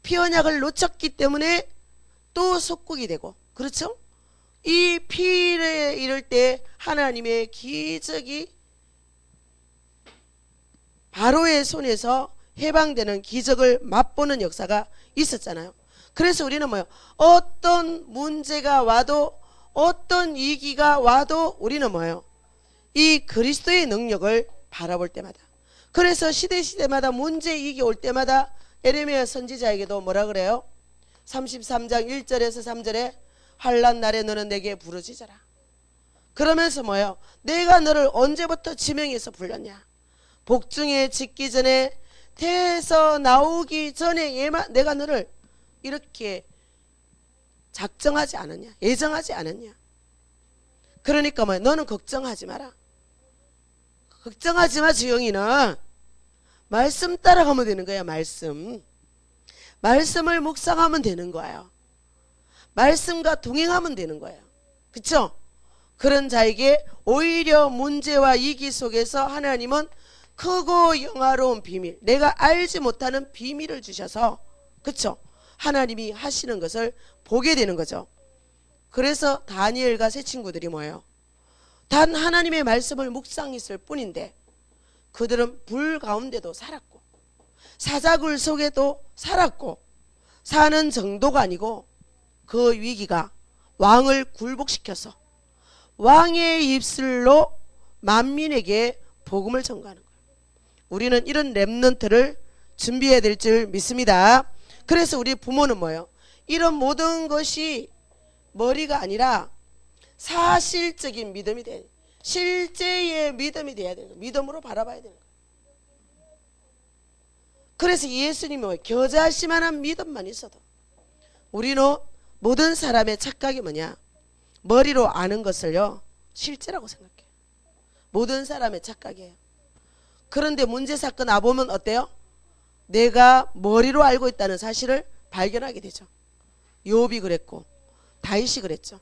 피 언약을 놓쳤기 때문에 또 속국이 되고, 그렇죠? 이 피를 이룰 때 하나님의 기적이, 바로의 손에서 해방되는 기적을 맛보는 역사가 있었잖아요. 그래서 우리는 뭐예요? 어떤 문제가 와도, 어떤 위기가 와도 우리는 뭐예요? 이 그리스도의 능력을 바라볼 때마다, 그래서 시대마다 문제 위기 올 때마다 에레미야 선지자에게도 뭐라 그래요? 33장 1절에서 3절에 환난 날에 너는 내게 부르짖어라. 그러면서 뭐예요? 내가 너를 언제부터 지명해서 불렀냐? 복중에 짓기 전에, 태에서 나오기 전에 내가 너를 이렇게 작정하지 않았냐? 예정하지 않았냐? 그러니까 뭐야? 너는 걱정하지 마라. 걱정하지 마. 주영이는 말씀 따라가면 되는 거야. 말씀 말씀을 묵상하면 되는 거예요. 말씀과 동행하면 되는 거예요. 그렇죠? 그런 자에게 오히려 문제와 위기 속에서 하나님은 크고 영화로운 비밀, 내가 알지 못하는 비밀을 주셔서, 그렇죠? 하나님이 하시는 것을 보게 되는 거죠. 그래서 다니엘과 세 친구들이 뭐예요? 단 하나님의 말씀을 묵상했을 뿐인데 그들은 불 가운데도 살았고 사자굴 속에도 살았고 사는 정도가 아니고 그 위기가 왕을 굴복시켜서 왕의 입술로 만민에게 복음을 전가하는 거예요. 우리는 이런 렘넌트를 준비해야 될 줄 믿습니다. 그래서 우리 부모는 뭐예요? 이런 모든 것이 머리가 아니라 사실적인 믿음이 돼야 돼요. 실제의 믿음이 돼야 되는 거예요. 믿음으로 바라봐야 되는 거예요. 그래서 예수님이 뭐예요? 겨자씨만한 믿음만 있어도 우리는 모든 사람의 착각이 뭐냐? 머리로 아는 것을요 실제라고 생각해요. 모든 사람의 착각이에요. 그런데 문제 사건 와보면 어때요? 내가 머리로 알고 있다는 사실을 발견하게 되죠. 욥이 그랬고 다윗이 그랬죠.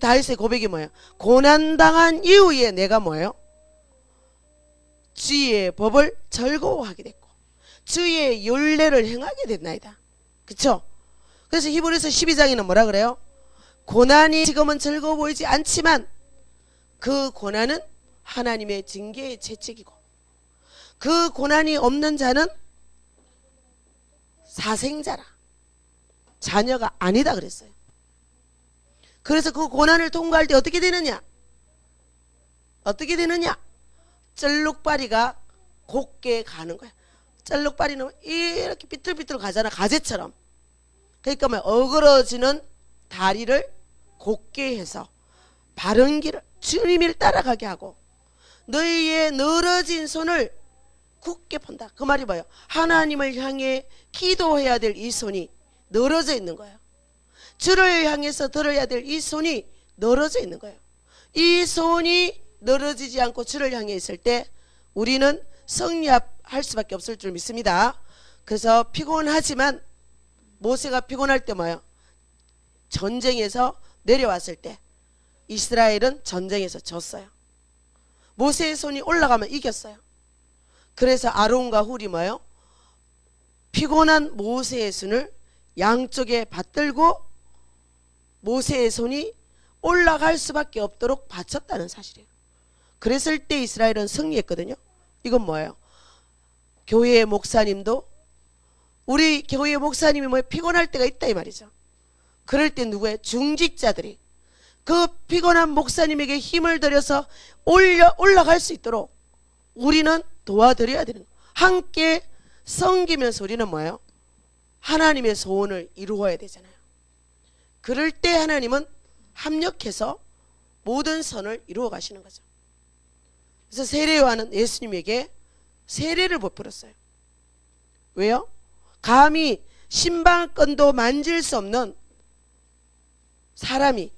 다윗의 고백이 뭐예요? 고난당한 이후에 내가 뭐예요? 주의 법을 즐거워하게 됐고 주의 율례를 행하게 됐나이다. 그쵸? 그래서 히브리서 12장에는 뭐라 그래요? 고난이 지금은 즐거워 보이지 않지만 그 고난은 하나님의 징계의 채찍이고 그 고난이 없는 자는 사생자라 자녀가 아니다 그랬어요. 그래서 그 고난을 통과할 때 어떻게 되느냐? 어떻게 되느냐? 쩔룩바리가 곱게 가는 거야. 쩔룩바리는 이렇게 삐뚤삐뚤 가잖아. 가재처럼. 그러니까 뭐 어그러지는 다리를 곧게 해서 바른 길을 주님을 따라가게 하고 너희의 늘어진 손을 굳게 펀다. 그 말이 뭐예요? 하나님을 향해 기도해야 될 이 손이 늘어져 있는 거예요. 주를 향해서 들어야 될 이 손이 늘어져 있는 거예요. 이 손이 늘어지지 않고 주를 향해 있을 때 우리는 승리할 수밖에 없을 줄 믿습니다. 그래서 피곤하지만 모세가 피곤할 때 뭐예요? 전쟁에서 내려왔을 때 이스라엘은 전쟁에서 졌어요. 모세의 손이 올라가면 이겼어요. 그래서 아론과 훌이 뭐예요? 피곤한 모세의 손을 양쪽에 받들고 모세의 손이 올라갈 수밖에 없도록 받쳤다는 사실이에요. 그랬을 때 이스라엘은 승리했거든요. 이건 뭐예요? 교회의 목사님도 우리 교회의 목사님이 뭐 피곤할 때가 있다 이 말이죠. 그럴 때 누구예요? 중직자들이 그 피곤한 목사님에게 힘을 들여서 올라갈 수 있도록 우리는 도와드려야 되는 거예요. 함께 섬기면서 우리는 뭐예요? 하나님의 소원을 이루어야 되잖아요. 그럴 때 하나님은 합력해서 모든 선을 이루어 가시는 거죠. 그래서 세례요한은 예수님에게 세례를 베풀었어요. 왜요? 감히 신발끈도 만질 수 없는 사람이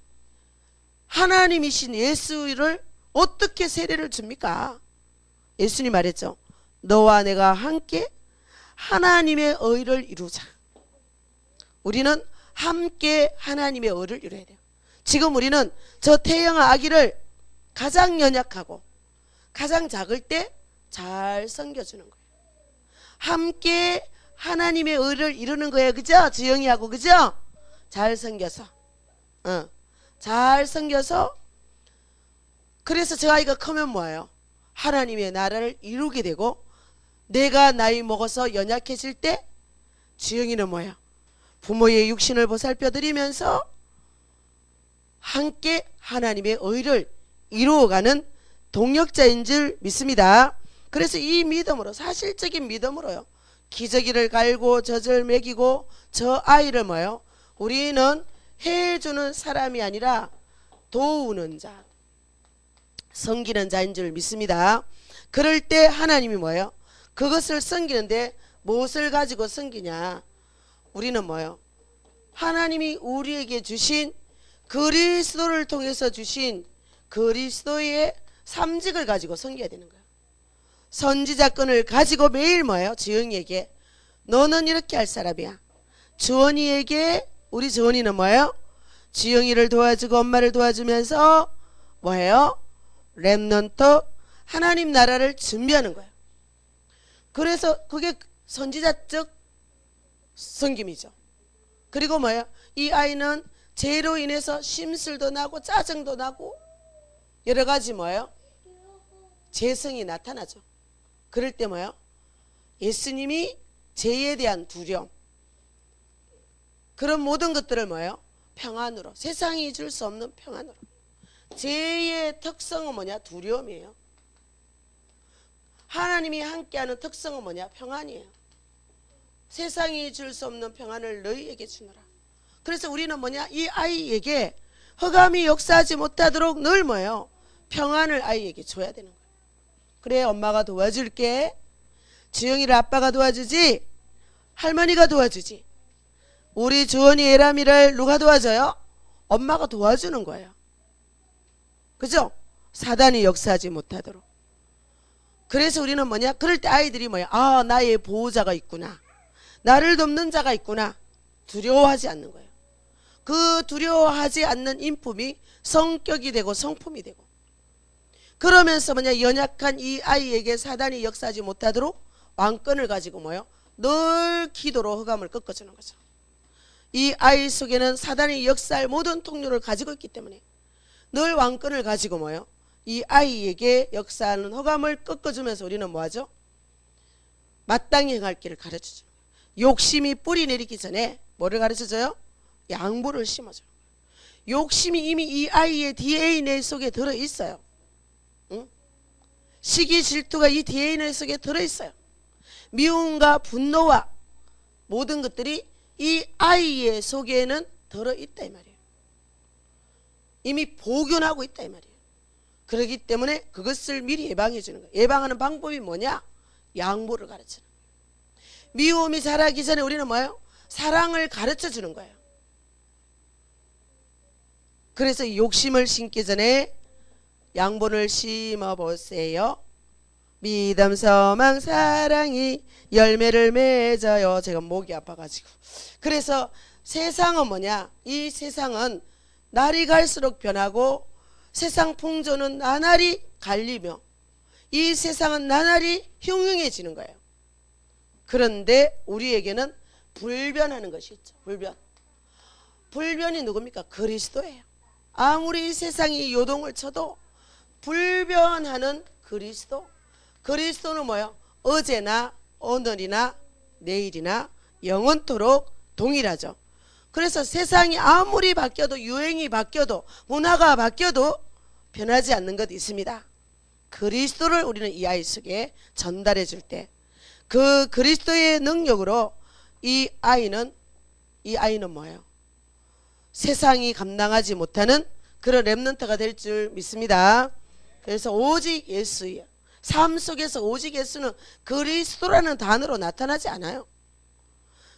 하나님이신 예수를 어떻게 세례를 줍니까? 예수님 말했죠. 너와 내가 함께 하나님의 의를 이루자. 우리는 함께 하나님의 의를 이루어야 돼요. 지금 우리는 저 태영아 아기를 가장 연약하고 가장 작을 때 잘 섬겨주는 거예요. 함께 하나님의 의를 이루는 거예요. 그죠? 주영이하고 그죠? 잘 섬겨서 잘 섬겨서 그래서 저 아이가 크면 뭐예요? 하나님의 나라를 이루게 되고 내가 나이 먹어서 연약해질 때 주영이는 뭐예요? 부모의 육신을 보살펴 드리면서 함께 하나님의 의를 이루어가는 동력자인 줄 믿습니다. 그래서 이 믿음으로 사실적인 믿음으로요 기저귀를 갈고 젖을 먹이고 저 아이를 뭐예요? 우리는 해주는 사람이 아니라 도우는 자 섬기는 자인 줄 믿습니다. 그럴 때 하나님이 뭐예요? 그것을 섬기는데 무엇을 가지고 섬기냐? 우리는 뭐예요? 하나님이 우리에게 주신 그리스도를 통해서 주신 그리스도의 삼직을 가지고 섬겨야 되는 거예요. 선지자권을 가지고 매일 뭐예요? 지영이에게 너는 이렇게 할 사람이야. 주원이에게 우리 주원이는 뭐예요? 지영이를 도와주고 엄마를 도와주면서 뭐예요? 렘넌트 하나님 나라를 준비하는 거예요. 그래서 그게 선지자적 섬김이죠. 그리고 뭐예요? 이 아이는 죄로 인해서 심술도 나고 짜증도 나고 여러 가지 뭐예요? 죄성이 나타나죠. 그럴 때 뭐예요? 예수님이 죄에 대한 두려움, 그런 모든 것들을 뭐예요? 평안으로, 세상이 줄 수 없는 평안으로. 죄의 특성은 뭐냐? 두려움이에요. 하나님이 함께하는 특성은 뭐냐? 평안이에요. 세상이 줄 수 없는 평안을 너희에게 주노라. 그래서 우리는 뭐냐? 이 아이에게 흑암이 역사하지 못하도록 늘 뭐예요? 평안을 아이에게 줘야 되는 거예요. 그래, 엄마가 도와줄게. 주영이를 아빠가 도와주지, 할머니가 도와주지. 우리 주원이 예람이를 누가 도와줘요? 엄마가 도와주는 거예요. 그죠? 사단이 역사하지 못하도록. 그래서 우리는 뭐냐? 그럴 때 아이들이 뭐야? 아, 나의 보호자가 있구나, 나를 돕는 자가 있구나. 두려워하지 않는 거예요. 그 두려워하지 않는 인품이 성격이 되고 성품이 되고, 그러면서 뭐냐? 연약한 이 아이에게 사단이 역사하지 못하도록 왕권을 가지고 뭐요? 늘 기도로 흑암을 꺾어주는 거죠. 이 아이 속에는 사단이 역사할 모든 통로를 가지고 있기 때문에 늘 왕권을 가지고 뭐요? 이 아이에게 역사하는 흑암을 꺾어주면서 우리는 뭐하죠? 마땅히 행할 길을 가르쳐줘요. 욕심이 뿌리 내리기 전에 뭐를 가르쳐줘요? 양보를 심어줘요. 욕심이 이미 이 아이의 DNA 속에 들어있어요. 응? 시기 질투가 이 DNA 속에 들어있어요. 미움과 분노와 모든 것들이 이 아이의 속에는 들어있다 이 말이에요. 이미 복용하고 있다 이 말이에요. 그렇기 때문에 그것을 미리 예방해 주는 거예요. 예방하는 방법이 뭐냐? 양보를 가르치는 거예요. 미움이 자라기 전에 우리는 뭐예요? 사랑을 가르쳐 주는 거예요. 그래서 욕심을 심기 전에 양보를 심어보세요. 믿음, 소망, 사랑이 열매를 맺어요. 제가 목이 아파가지고. 그래서 세상은 뭐냐? 이 세상은 날이 갈수록 변하고 세상 풍조는 나날이 갈리며 이 세상은 나날이 흉흉해지는 거예요. 그런데 우리에게는 불변하는 것이 있죠. 불변. 불변이 누굽니까? 그리스도예요. 아무리 이 세상이 요동을 쳐도 불변하는 그리스도. 그리스도는 뭐예요? 어제나 오늘이나 내일이나 영원토록 동일하죠. 그래서 세상이 아무리 바뀌어도, 유행이 바뀌어도, 문화가 바뀌어도 변하지 않는 것이 있습니다. 그리스도를 우리는 이 아이 속에 전달해 줄 때 그 그리스도의 능력으로 이 아이는 뭐예요? 세상이 감당하지 못하는 그런 렘넌트가 될 줄 믿습니다. 그래서 오직 예수예요. 삶 속에서 오직 예수는 그리스도라는 단어로 나타나지 않아요.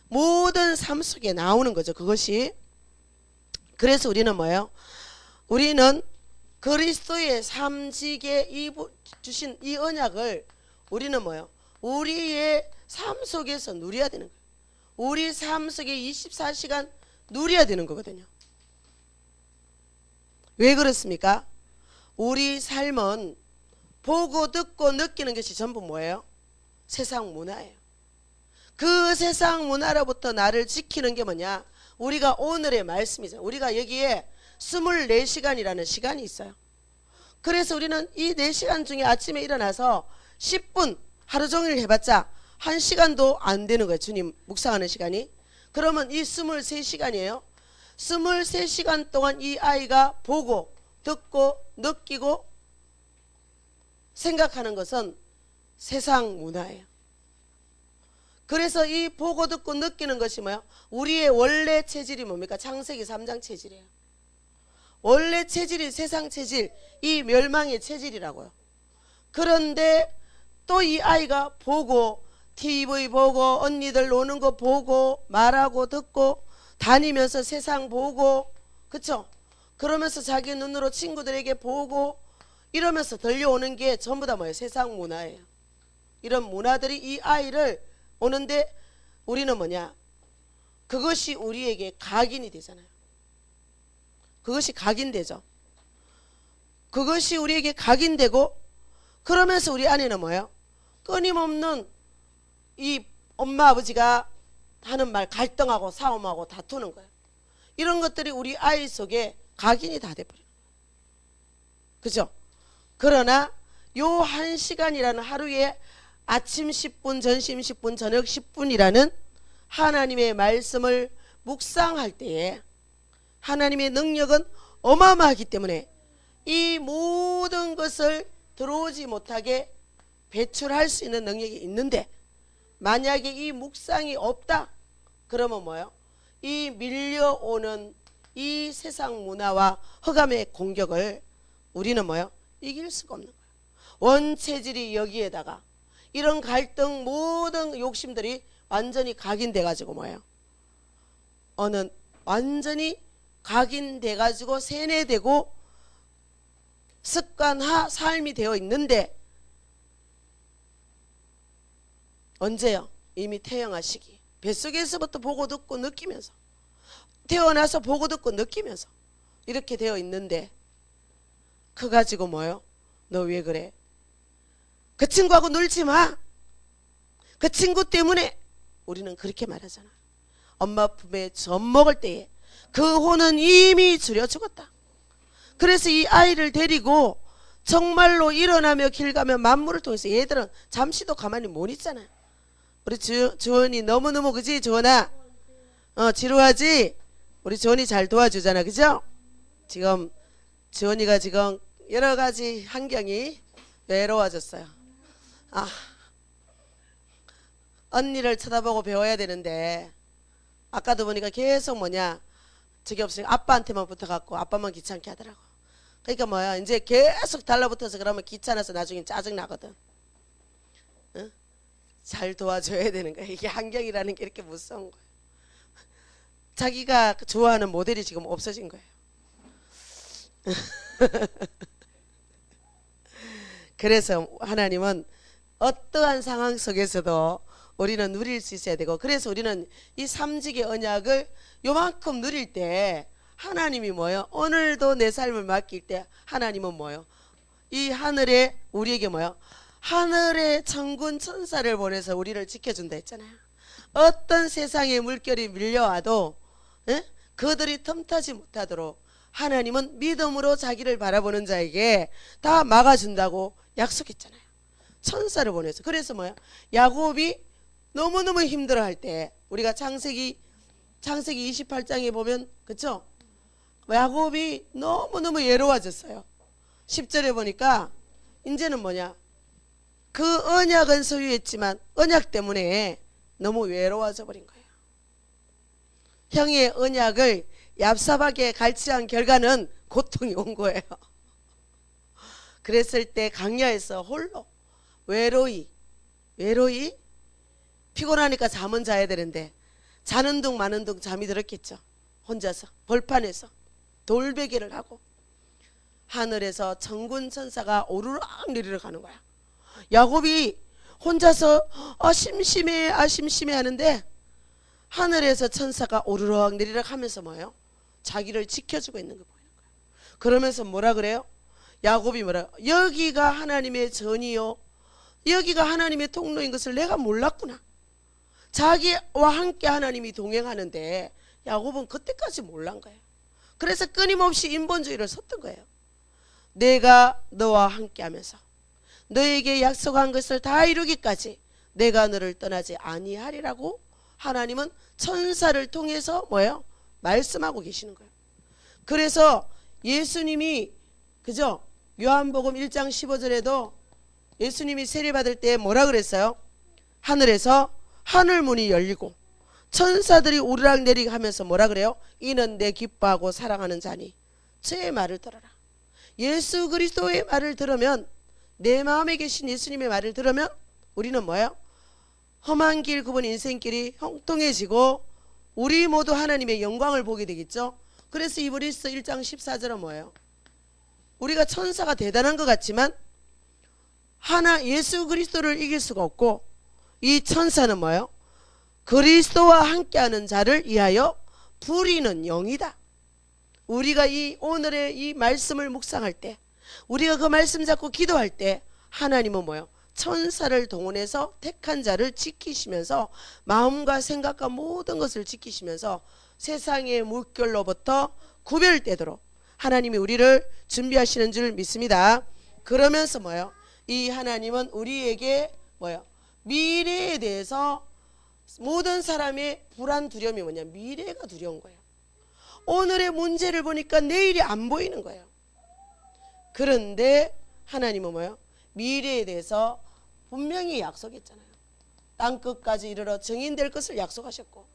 모든 삶 속에 나오는 거죠. 그것이. 그래서 우리는 뭐예요? 우리는 그리스도의 삼직에 주신 이 언약을 우리는 뭐예요? 우리의 삶 속에서 누려야 되는 거예요. 우리 삶 속에 24시간 누려야 되는 거거든요. 왜 그렇습니까? 우리 삶은 보고 듣고 느끼는 것이 전부 뭐예요? 세상 문화예요. 그 세상 문화로부터 나를 지키는 게 뭐냐? 우리가 오늘의 말씀이죠. 우리가 여기에 24시간이라는 시간이 있어요. 그래서 우리는 이 4시간 중에 아침에 일어나서 10분 하루 종일 해봤자 1시간도 안 되는 거예요. 주님 묵상하는 시간이. 그러면 이 23시간이에요. 23시간 동안 이 아이가 보고 듣고 느끼고 생각하는 것은 세상 문화예요. 그래서 이 보고 듣고 느끼는 것이 뭐예요? 우리의 원래 체질이 뭡니까? 창세기 3장 체질이에요. 원래 체질이 세상 체질, 이 멸망의 체질이라고요. 그런데 또 이 아이가 보고 TV 보고 언니들 노는 거 보고 말하고 듣고 다니면서 세상 보고, 그쵸? 그러면서 자기 눈으로 친구들에게 보고 이러면서 들려오는 게 전부 다 뭐예요? 세상 문화예요. 이런 문화들이 이 아이를 오는데 우리는 뭐냐? 그것이 우리에게 각인이 되잖아요. 그것이 각인되죠. 그것이 우리에게 각인되고, 그러면서 우리 안에는 뭐예요? 끊임없는 이 엄마 아버지가 하는 말, 갈등하고 싸움하고 다투는 거예요. 이런 것들이 우리 아이 속에 각인이 다 돼버려요. 그죠? 그러나 요 1시간이라는 하루에 아침 10분, 점심 10분, 저녁 10분이라는 하나님의 말씀을 묵상할 때에 하나님의 능력은 어마어마하기 때문에 이 모든 것을 들어오지 못하게 배출할 수 있는 능력이 있는데, 만약에 이 묵상이 없다 그러면 뭐예요? 이 밀려오는 이 세상 문화와 흑암의 공격을 우리는 뭐예요? 이길 수가 없는 거예요. 원체질이 여기에다가 이런 갈등, 모든 욕심들이 완전히 각인돼 가지고 뭐예요? 완전히 각인돼 가지고 세뇌되고 습관화 삶이 되어 있는데, 언제요? 이미 태어나시기 뱃속에서부터 보고 듣고 느끼면서, 태어나서 보고 듣고 느끼면서 이렇게 되어 있는데, 그 가지고 뭐요? 너 왜 그래? 그 친구하고 놀지 마. 그 친구 때문에. 우리는 그렇게 말하잖아. 엄마 품에 젖 먹을 때에 그 혼은 이미 줄여 죽었다. 그래서 이 아이를 데리고 정말로 일어나며 길 가며 만물을 통해서, 얘들은 잠시도 가만히 못 있잖아요. 우리 주원이 너무너무, 그지 주원아? 지루하지? 우리 주원이 잘 도와주잖아, 그죠? 지금 주원이가 지금 여러가지 환경이 외로워졌어요. 언니를 쳐다보고 배워야 되는데, 아까도 보니까 계속 저기 없으니까 아빠한테만 붙어갖고 아빠만 귀찮게 하더라고. 그러니까 이제 계속 달라붙어서 그러면 귀찮아서 나중에 짜증나거든. 응? 잘 도와줘야 되는 거야. 이게 환경이라는 게 이렇게 무서운 거예요. 자기가 좋아하는 모델이 지금 없어진 거예요. 그래서 하나님은 어떠한 상황 속에서도 우리는 누릴 수 있어야 되고, 그래서 우리는 이 삼직의 언약을 요만큼 누릴 때 하나님이 뭐예요? 오늘도 내 삶을 맡길 때 하나님은 뭐예요? 이 하늘에 우리에게 뭐예요? 하늘의 천군 천사를 보내서 우리를 지켜준다 했잖아요. 어떤 세상의 물결이 밀려와도 그들이 틈타지 못하도록 하나님은 믿음으로 자기를 바라보는 자에게 다 막아준다고 약속했잖아요. 천사를 보내서. 그래서 뭐야? 야곱이 너무너무 힘들어할 때, 우리가 창세기 28장에 보면, 그쵸? 야곱이 너무너무 외로워졌어요. 10절에 보니까 이제는 그 언약은 소유했지만 언약 때문에 너무 외로워져 버린 거예요. 형의 언약을 얍삽하게 갈취한 결과는 고통이 온 거예요. 그랬을 때 강야에서 홀로 외로이 피곤하니까 잠은 자야 되는데, 자는 둥 마는 둥 잠이 들었겠죠. 혼자서 벌판에서 돌베개를 하고 하늘에서 천군 천사가 오르락 내리락 가는 거야. 야곱이 혼자서 심심해 하는데 하늘에서 천사가 오르락 내리락 하면서 자기를 지켜주고 있는 거 보이는 거야. 그러면서 뭐라 그래요? 야곱이 여기가 하나님의 전이요, 여기가 하나님의 통로인 것을 내가 몰랐구나. 자기와 함께 하나님이 동행하는데 야곱은 그때까지 몰란 거예요. 그래서 끊임없이 인본주의를 섰던 거예요. 내가 너와 함께 하면서 너에게 약속한 것을 다 이루기까지 내가 너를 떠나지 아니하리라고 하나님은 천사를 통해서 말씀하고 계시는 거예요. 그래서 예수님이, 그죠? 요한복음 1장 15절에도 예수님이 세례받을 때 뭐라 그랬어요? 하늘에서 하늘문이 열리고 천사들이 오르락내리락 하면서 뭐라 그래요? 이는 내 기뻐하고 사랑하는 자니 저의 말을 들어라. 예수 그리스도의 말을 들으면, 내 마음에 계신 예수님의 말을 들으면 우리는 험한 길 굽은 인생길이 형통해지고 우리 모두 하나님의 영광을 보게 되겠죠. 그래서 이브리서 1장 14절은 우리가 천사가 대단한 것 같지만 예수 그리스도를 이길 수가 없고, 이 천사는 그리스도와 함께하는 자를 위하여 부리는 영이다. 우리가 이 오늘의 이 말씀을 묵상할 때, 우리가 그 말씀 잡고 기도할 때 하나님은 뭐예요? 천사를 동원해서 택한 자를 지키시면서 마음과 생각과 모든 것을 지키시면서 세상의 물결로부터 구별되도록 하나님이 우리를 준비하시는 줄 믿습니다. 그러면서 뭐예요? 이 하나님은 우리에게 뭐예요? 미래에 대해서 모든 사람의 불안 두려움이 뭐냐? 미래가 두려운 거예요. 오늘의 문제를 보니까 내일이 안 보이는 거예요. 그런데 하나님은 뭐예요? 미래에 대해서 분명히 약속했잖아요. 땅끝까지 이르러 증인될 것을 약속하셨고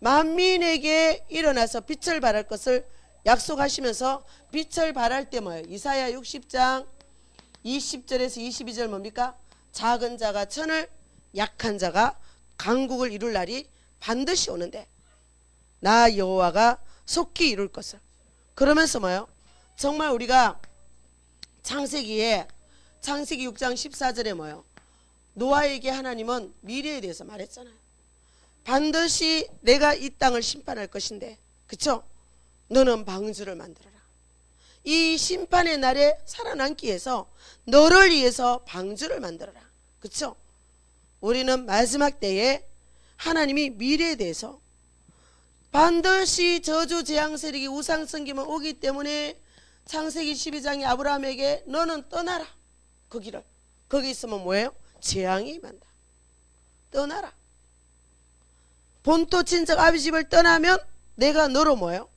만민에게 일어나서 빛을 발할 것을 약속하시면서 빛을 발할 때 뭐예요? 이사야 60장 20절에서 22절 뭡니까? 작은 자가 천을 약한 자가 강국을 이룰 날이 반드시 오는데 나 여호와가 속히 이룰 것을. 그러면서 뭐예요? 정말 우리가 창세기 6장 14절에 뭐예요? 노아에게 하나님은 미래에 대해서 말했잖아요. 반드시 내가 이 땅을 심판할 것인데, 그쵸? 너는 방주를 만들어라. 이 심판의 날에 살아남기 위해서 너를 위해서 방주를 만들어라. 그쵸? 우리는 마지막 때에 하나님이 미래에 대해서 반드시 저주 재앙 세력이 우상 섬김은 오기 때문에 창세기 12장에 아브라함에게 너는 떠나라. 그 길을. 거기 있으면 뭐예요? 재앙이 임한다. 떠나라. 본토 친척 아비 집을 떠나면 내가 너로 뭐예요?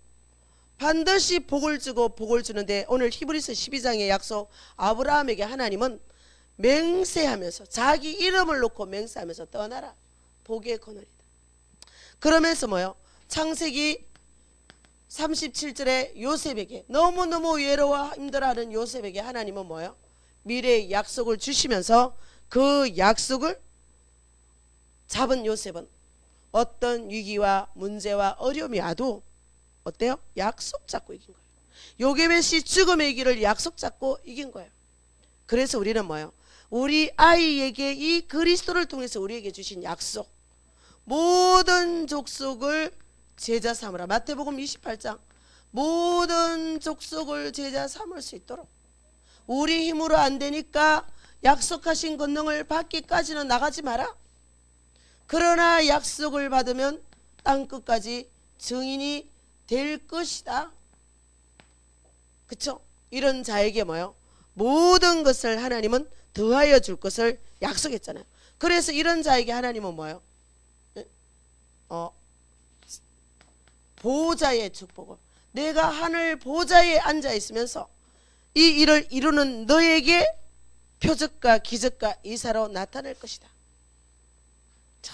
반드시 복을 주고 복을 주는데 오늘 히브리서 12장의 약속 아브라함에게 하나님은 맹세하면서 자기 이름을 놓고 맹세하면서 떠나라. 복의 그늘이다. 그러면서 뭐예요? 창세기 37절에 요셉에게 너무너무 외로워 힘들어하는 요셉에게 하나님은 뭐예요? 미래의 약속을 주시면서 그 약속을 잡은 요셉은 어떤 위기와 문제와 어려움이 와도 어때요? 약속 잡고 이긴 거예요. 요게벳이 죽음의 길을 약속 잡고 이긴 거예요. 그래서 우리는 뭐예요? 우리 아이에게 이 그리스도를 통해서 우리에게 주신 약속, 모든 족속을 제자 삼으라. 마태복음 28장 모든 족속을 제자 삼을 수 있도록. 우리 힘으로 안 되니까 약속하신 권능을 받기까지는 나가지 마라. 그러나 약속을 받으면 땅끝까지 증인이 될 것이다. 그쵸? 이런 자에게 뭐요? 모든 것을 하나님은 더하여 줄 것을 약속했잖아요. 그래서 이런 자에게 하나님은 뭐요? 보호자의 축복을, 내가 하늘 보좌에 앉아 있으면서 이 일을 이루는 너에게 표적과 기적과 이사로 나타날 것이다. 자,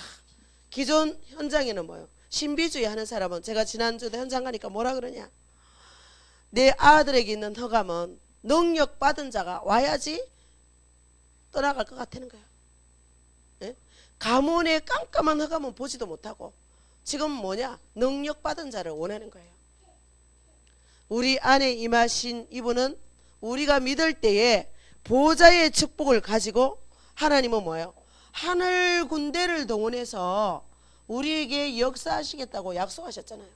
기존 현장에는 뭐예요? 신비주의 하는 사람은, 제가 지난주도 현장 가니까 뭐라 그러냐, 내 아들에게 있는 허감은 능력 받은 자가 와야지 떠나갈 것 같다는 거예요. 예? 가문의 깜깜한 허감은 보지도 못하고 지금 뭐냐? 능력 받은 자를 원하는 거예요. 우리 안에 임하신 이분은 우리가 믿을 때에 보좌의 축복을 가지고 하나님은 뭐예요? 하늘 군대를 동원해서 우리에게 역사하시겠다고 약속하셨잖아요.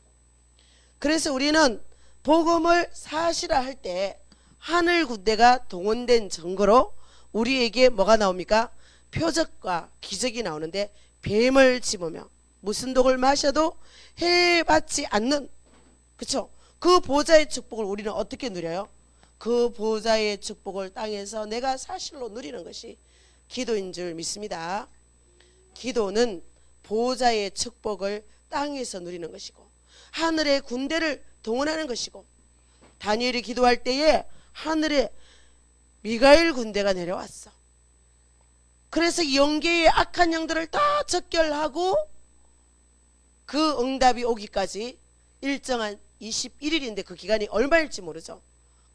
그래서 우리는 복음을 사실화할 때 하늘 군대가 동원된 증거로 우리에게 뭐가 나옵니까? 표적과 기적이 나오는데, 뱀을 집으며 무슨 독을 마셔도 해받지 않는, 그쵸? 그 보좌의 축복을 우리는 어떻게 누려요? 그 보좌의 축복을 땅에서 내가 사실로 누리는 것이 기도인 줄 믿습니다. 기도는 보좌의 축복을 땅에서 누리는 것이고 하늘의 군대를 동원하는 것이고, 다니엘이 기도할 때에 하늘에 미가엘 군대가 내려왔어. 그래서 영계의 악한 영들을 다 적결하고 그 응답이 오기까지 일정한 21일인데 그 기간이 얼마일지 모르죠.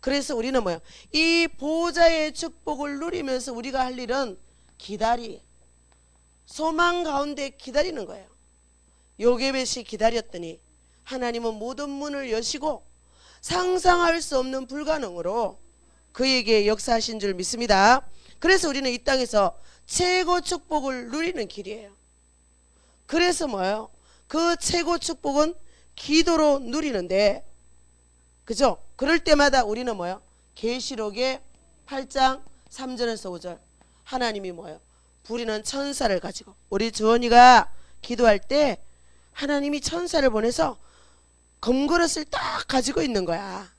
그래서 우리는 뭐예요? 이 보좌의 축복을 누리면서 우리가 할 일은 소망 가운데 기다리는 거예요. 요게벳이 기다렸더니 하나님은 모든 문을 여시고 상상할 수 없는 불가능으로 그에게 역사하신 줄 믿습니다. 그래서 우리는 이 땅에서 최고 축복을 누리는 길이에요. 그래서 뭐예요? 그 최고 축복은 기도로 누리는데, 그죠? 그럴 때마다 우리는 뭐예요? 계시록의 8장 3절에서 5절 하나님이 뭐예요? 부리는 천사를 가지고, 우리 주원이가 기도할 때 하나님이 천사를 보내서 검그릇을 딱 가지고 있는 거야.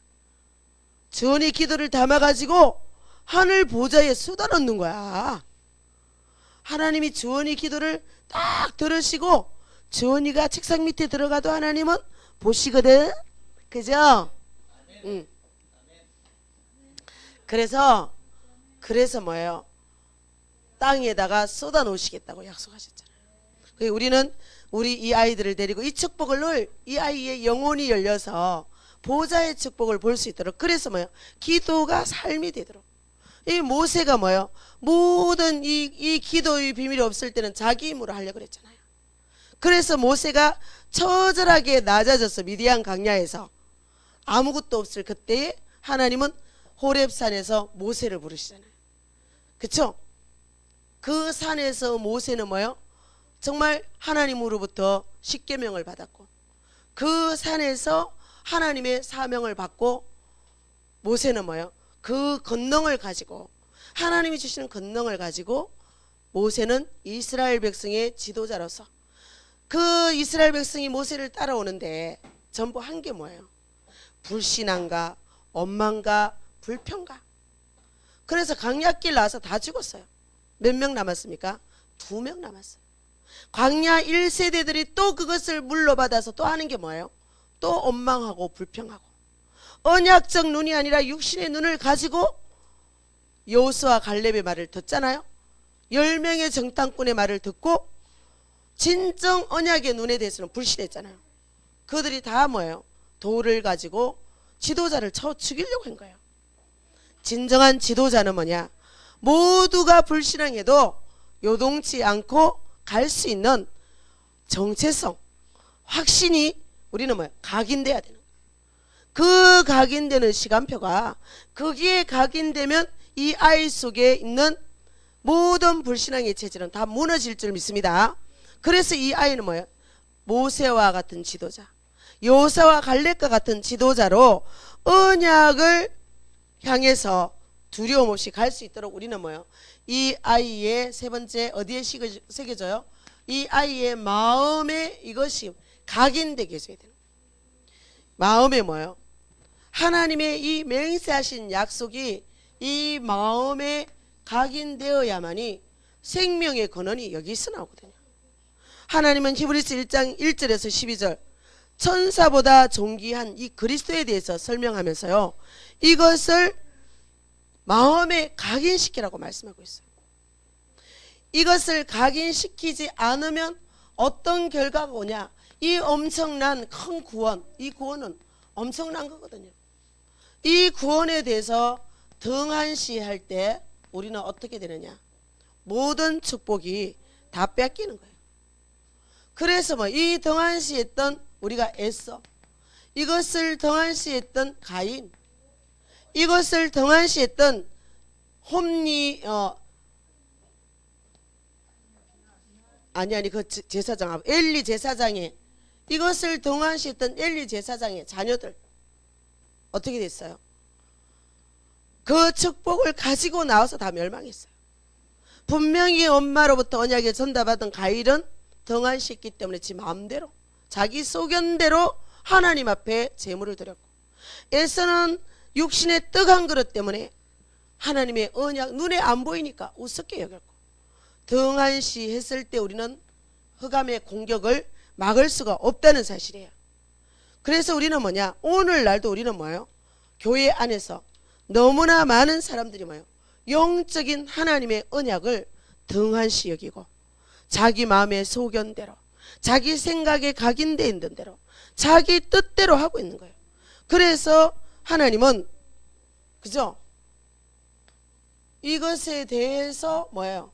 주원이 기도를 담아가지고 하늘 보좌에 쏟아놓는 거야. 하나님이 주원이 기도를 딱 들으시고 주원이가 책상 밑에 들어가도 하나님은 보시거든. 그죠? 응. 그래서 뭐예요? 땅에다가 쏟아 놓으시겠다고 약속하셨잖아요. 우리는 우리 이 아이들을 데리고 이 축복을 늘 이 아이의 영혼이 열려서 보좌의 축복을 볼 수 있도록, 그래서 뭐예요? 기도가 삶이 되도록. 이 모세가 뭐예요? 모든 이 기도의 비밀이 없을 때는 자기 힘으로 하려고 그랬잖아요. 그래서 모세가 처절하게 낮아져서 미디안 강야에서 아무것도 없을 그때에 하나님은 호렙산에서 모세를 부르시잖아요. 그쵸? 그 산에서 모세는 뭐예요? 정말 하나님으로부터 십계명을 받았고, 그 산에서 하나님의 사명을 받고, 모세는 뭐예요? 그 권능을 가지고, 하나님이 주시는 권능을 가지고 모세는 이스라엘 백성의 지도자로서, 그 이스라엘 백성이 모세를 따라오는데 전부 한 게 뭐예요? 불신앙과 원망과 불평과. 그래서 강약길 나와서 다 죽었어요. 몇 명 남았습니까? 2명 남았어요. 광야 1세대들이 또 그것을 물러받아서 또 하는 게 뭐예요? 또 원망하고 불평하고. 언약적 눈이 아니라 육신의 눈을 가지고 여호수아 갈렙의 말을 듣잖아요. 10명의 정탐꾼의 말을 듣고 진정 언약의 눈에 대해서는 불신했잖아요. 그들이 다 뭐예요? 돌을 가지고 지도자를 쳐 죽이려고 한 거예요. 진정한 지도자는 뭐냐? 모두가 불신앙해도 요동치 않고 갈 수 있는 정체성, 확신이 우리는 뭐예요? 각인돼야 되는 거예요. 그 각인되는 시간표가, 거기에 각인되면 이 아이 속에 있는 모든 불신앙의 체질은 다 무너질 줄 믿습니다. 그래서 이 아이는 뭐예요? 모세와 같은 지도자, 여호수아와 갈렙과 같은 지도자로 언약을 향해서 두려움 없이 갈 수 있도록 우리는 뭐예요? 이 아이의 세 번째 어디에 새겨져요? 이 아이의 마음에 이것이 각인되게 해줘야 돼요. 마음에 뭐예요? 하나님의 이 맹세하신 약속이 이 마음에 각인되어야만이 생명의 근원이 여기서 나오거든요. 하나님은 히브리서 1장 1절에서 12절 천사보다 존귀한 이 그리스도에 대해서 설명하면서요, 이것을 마음에 각인시키라고 말씀하고 있어요. 이것을 각인시키지 않으면 어떤 결과가 오냐? 이 엄청난 큰 구원, 이 구원은 엄청난 거거든요. 이 구원에 대해서 등한시할 때 우리는 어떻게 되느냐? 모든 축복이 다 뺏기는 거예요. 그래서 뭐 이 등한시했던 우리가 에서, 이것을 등한시했던 가인, 이것을 등한시했던 홈리 그 제사장 엘리 제사장의, 이것을 등한시했던 엘리 제사장의 자녀들 어떻게 됐어요? 그 축복을 가지고 나와서 다 멸망했어요. 분명히 엄마로부터 언약에 전달받은 가일은 등한시했기 때문에 지 마음대로 자기 소견대로 하나님 앞에 제물을 드렸고, 에서는 육신의 떡 한 그릇 때문에 하나님의 언약 눈에 안 보이니까 우습게 여겼고, 등한시 했을 때 우리는 흑암의 공격을 막을 수가 없다는 사실이에요. 그래서 우리는 뭐냐? 오늘날도 우리는 뭐예요? 교회 안에서 너무나 많은 사람들이 뭐예요? 영적인 하나님의 언약을 등한시 여기고 자기 마음의 소견대로, 자기 생각에 각인되어 있는 대로, 자기 뜻대로 하고 있는 거예요. 그래서 하나님은, 그죠? 이것에 대해서 뭐예요?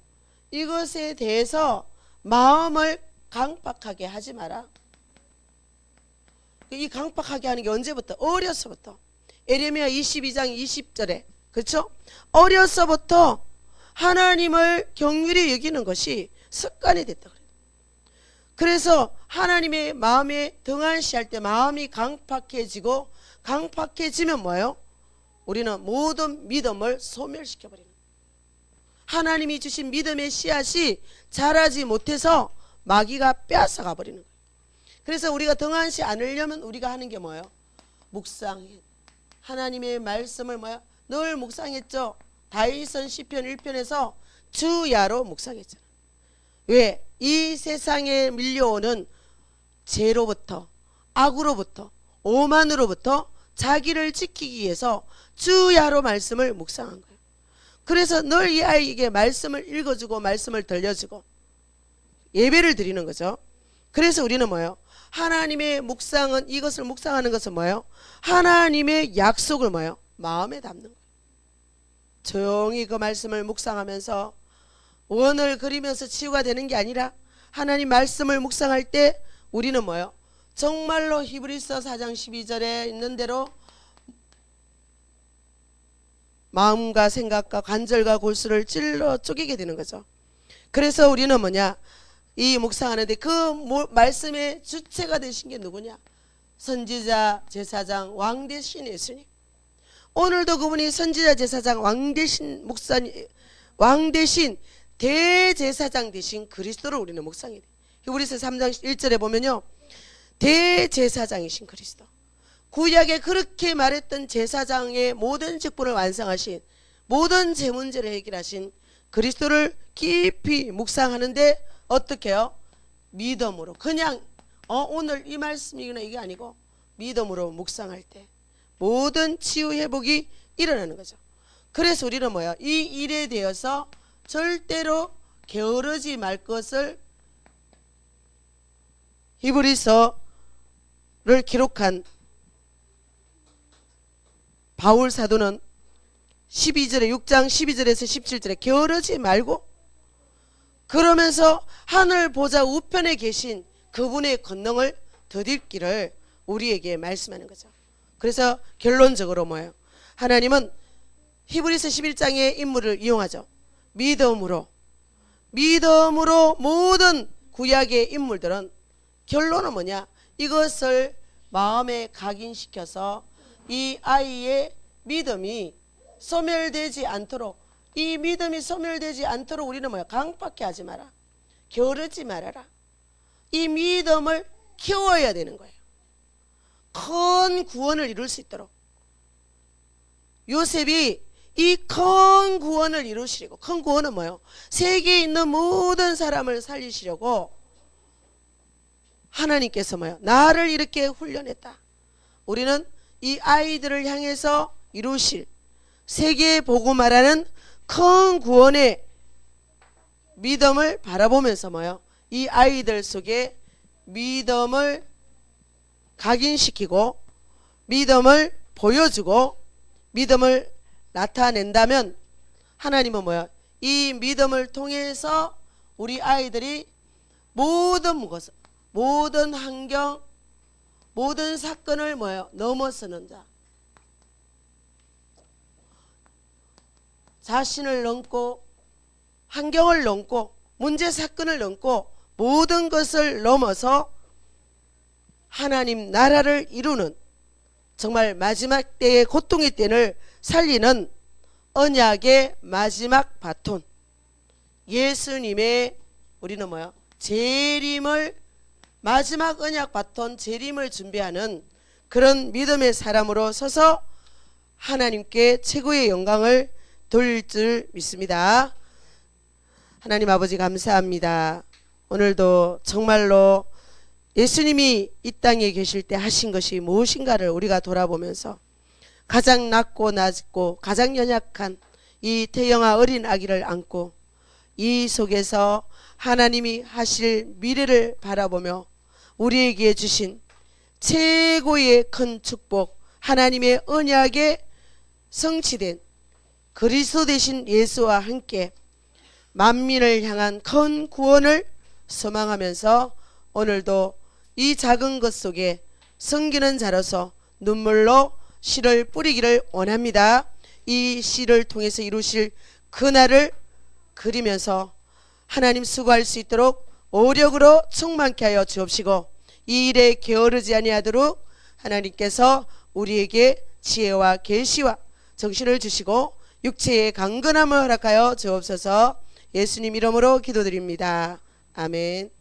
이것에 대해서 마음을 강팍하게 하지 마라. 이 강팍하게 하는 게 언제부터? 어려서부터. 에레미야 22장 20절에, 그렇죠? 어려서부터 하나님을 긍휼히 여기는 것이 습관이 됐다 그래요. 그래서 하나님의 마음에 등한시할 때 마음이 강팍해지고, 강팍해지면 뭐예요? 우리는 모든 믿음을 소멸시켜버리는 거예요. 하나님이 주신 믿음의 씨앗이 자라지 못해서 마귀가 빼앗아가 버리는 거예요. 그래서 우리가 등한시 않으려면 우리가 하는 게 뭐예요? 묵상해. 하나님의 말씀을 뭐야? 늘 묵상했죠. 다윗은 시편 1편에서 주야로 묵상했잖아. 왜? 이 세상에 밀려오는 죄로부터, 악으로부터, 오만으로부터 자기를 지키기 위해서 주야로 말씀을 묵상한 거예요. 그래서 늘 이 아이에게 말씀을 읽어주고 말씀을 들려주고 예배를 드리는 거죠. 그래서 우리는 뭐예요? 하나님의 묵상은, 이것을 묵상하는 것은 뭐예요? 하나님의 약속을 뭐예요? 마음에 담는 거예요. 조용히 그 말씀을 묵상하면서 원을 그리면서 치유가 되는 게 아니라 하나님 말씀을 묵상할 때 우리는 뭐예요? 정말로 히브리서 4장 12절에 있는 대로 마음과 생각과 관절과 골수를 찔러 쪼개게 되는 거죠. 그래서 우리는 뭐냐? 이 묵상하는데 그 말씀의 주체가 되신 게 누구냐? 선지자, 제사장, 왕 대신 예수님. 오늘도 그분이 선지자, 제사장, 왕 대신 목사님, 왕 대신 대제사장 되신 그리스도를 우리는 묵상해야 돼요. 히브리서 3장 1절에 보면요, 대제사장이신 그리스도. 구약에 그렇게 말했던 제사장의 모든 직분을 완성하신, 모든 제 문제를 해결하신 그리스도를 깊이 묵상하는데 어떻게 해요? 믿음으로. 그냥 오늘 이 말씀이구나 이게 아니고 믿음으로 묵상할 때 모든 치유 회복이 일어나는 거죠. 그래서 우리는 뭐야? 이 일에 대해서 절대로 게으르지 말 것을 히브리서를 기록한 바울 사도는 12절에 6장 12절에서 17절에 게으르지 말고, 그러면서 하늘 보좌 우편에 계신 그분의 권능을 더딜기를 우리에게 말씀하는 거죠. 그래서 결론적으로 뭐예요? 하나님은 히브리서 11장의 인물을 이용하죠. 믿음으로 모든 구약의 인물들은 결론은 뭐냐? 이것을 마음에 각인시켜서 이 아이의 믿음이 소멸되지 않도록, 이 믿음이 소멸되지 않도록 우리는 뭐야? 강팍해 하지 마라, 게으르지 말아라. 이 믿음을 키워야 되는 거예요. 큰 구원을 이룰 수 있도록. 요셉이 이 큰 구원을 이루시려고, 큰 구원은 뭐예요? 세계에 있는 모든 사람을 살리시려고 하나님께서 뭐예요? 나를 이렇게 훈련했다. 우리는 이 아이들을 향해서 이루실 세계에 보고 말하는 큰 구원의 믿음을 바라보면서 뭐예요? 이 아이들 속에 믿음을 각인시키고 믿음을 보여주고 믿음을 나타낸다면 하나님은 뭐야? 이 믿음을 통해서 우리 아이들이 모든 것을, 모든 환경, 모든 사건을 뭐예요? 넘어서는 자, 자신을 넘고 환경을 넘고 문제 사건을 넘고 모든 것을 넘어서 하나님 나라를 이루는, 정말 마지막 때의 고통의 때를 살리는 언약의 마지막 바톤, 예수님의 우리는 뭐야? 재림을, 마지막 언약 바톤 재림을 준비하는 그런 믿음의 사람으로 서서 하나님께 최고의 영광을 돌릴 줄 믿습니다. 하나님 아버지 감사합니다. 오늘도 정말로 예수님이 이 땅에 계실 때 하신 것이 무엇인가를 우리가 돌아보면서 가장 낮고 낮고 가장 연약한 이 태영아 어린 아기를 안고 이 속에서 하나님이 하실 미래를 바라보며 우리에게 주신 최고의 큰 축복, 하나님의 언약에 성취된 그리스도 되신 예수와 함께 만민을 향한 큰 구원을 소망하면서 오늘도 이 작은 것 속에 섬기는 자로서 눈물로 씨를 뿌리기를 원합니다. 이 씨를 통해서 이루실 그날을 그리면서 하나님 수고할 수 있도록 오력으로 충만케 하여 주옵시고 이 일에 게으르지 아니하도록 하나님께서 우리에게 지혜와 계시와 정신을 주시고 육체의 강건함을 허락하여 주옵소서. 예수님 이름으로 기도드립니다. 아멘.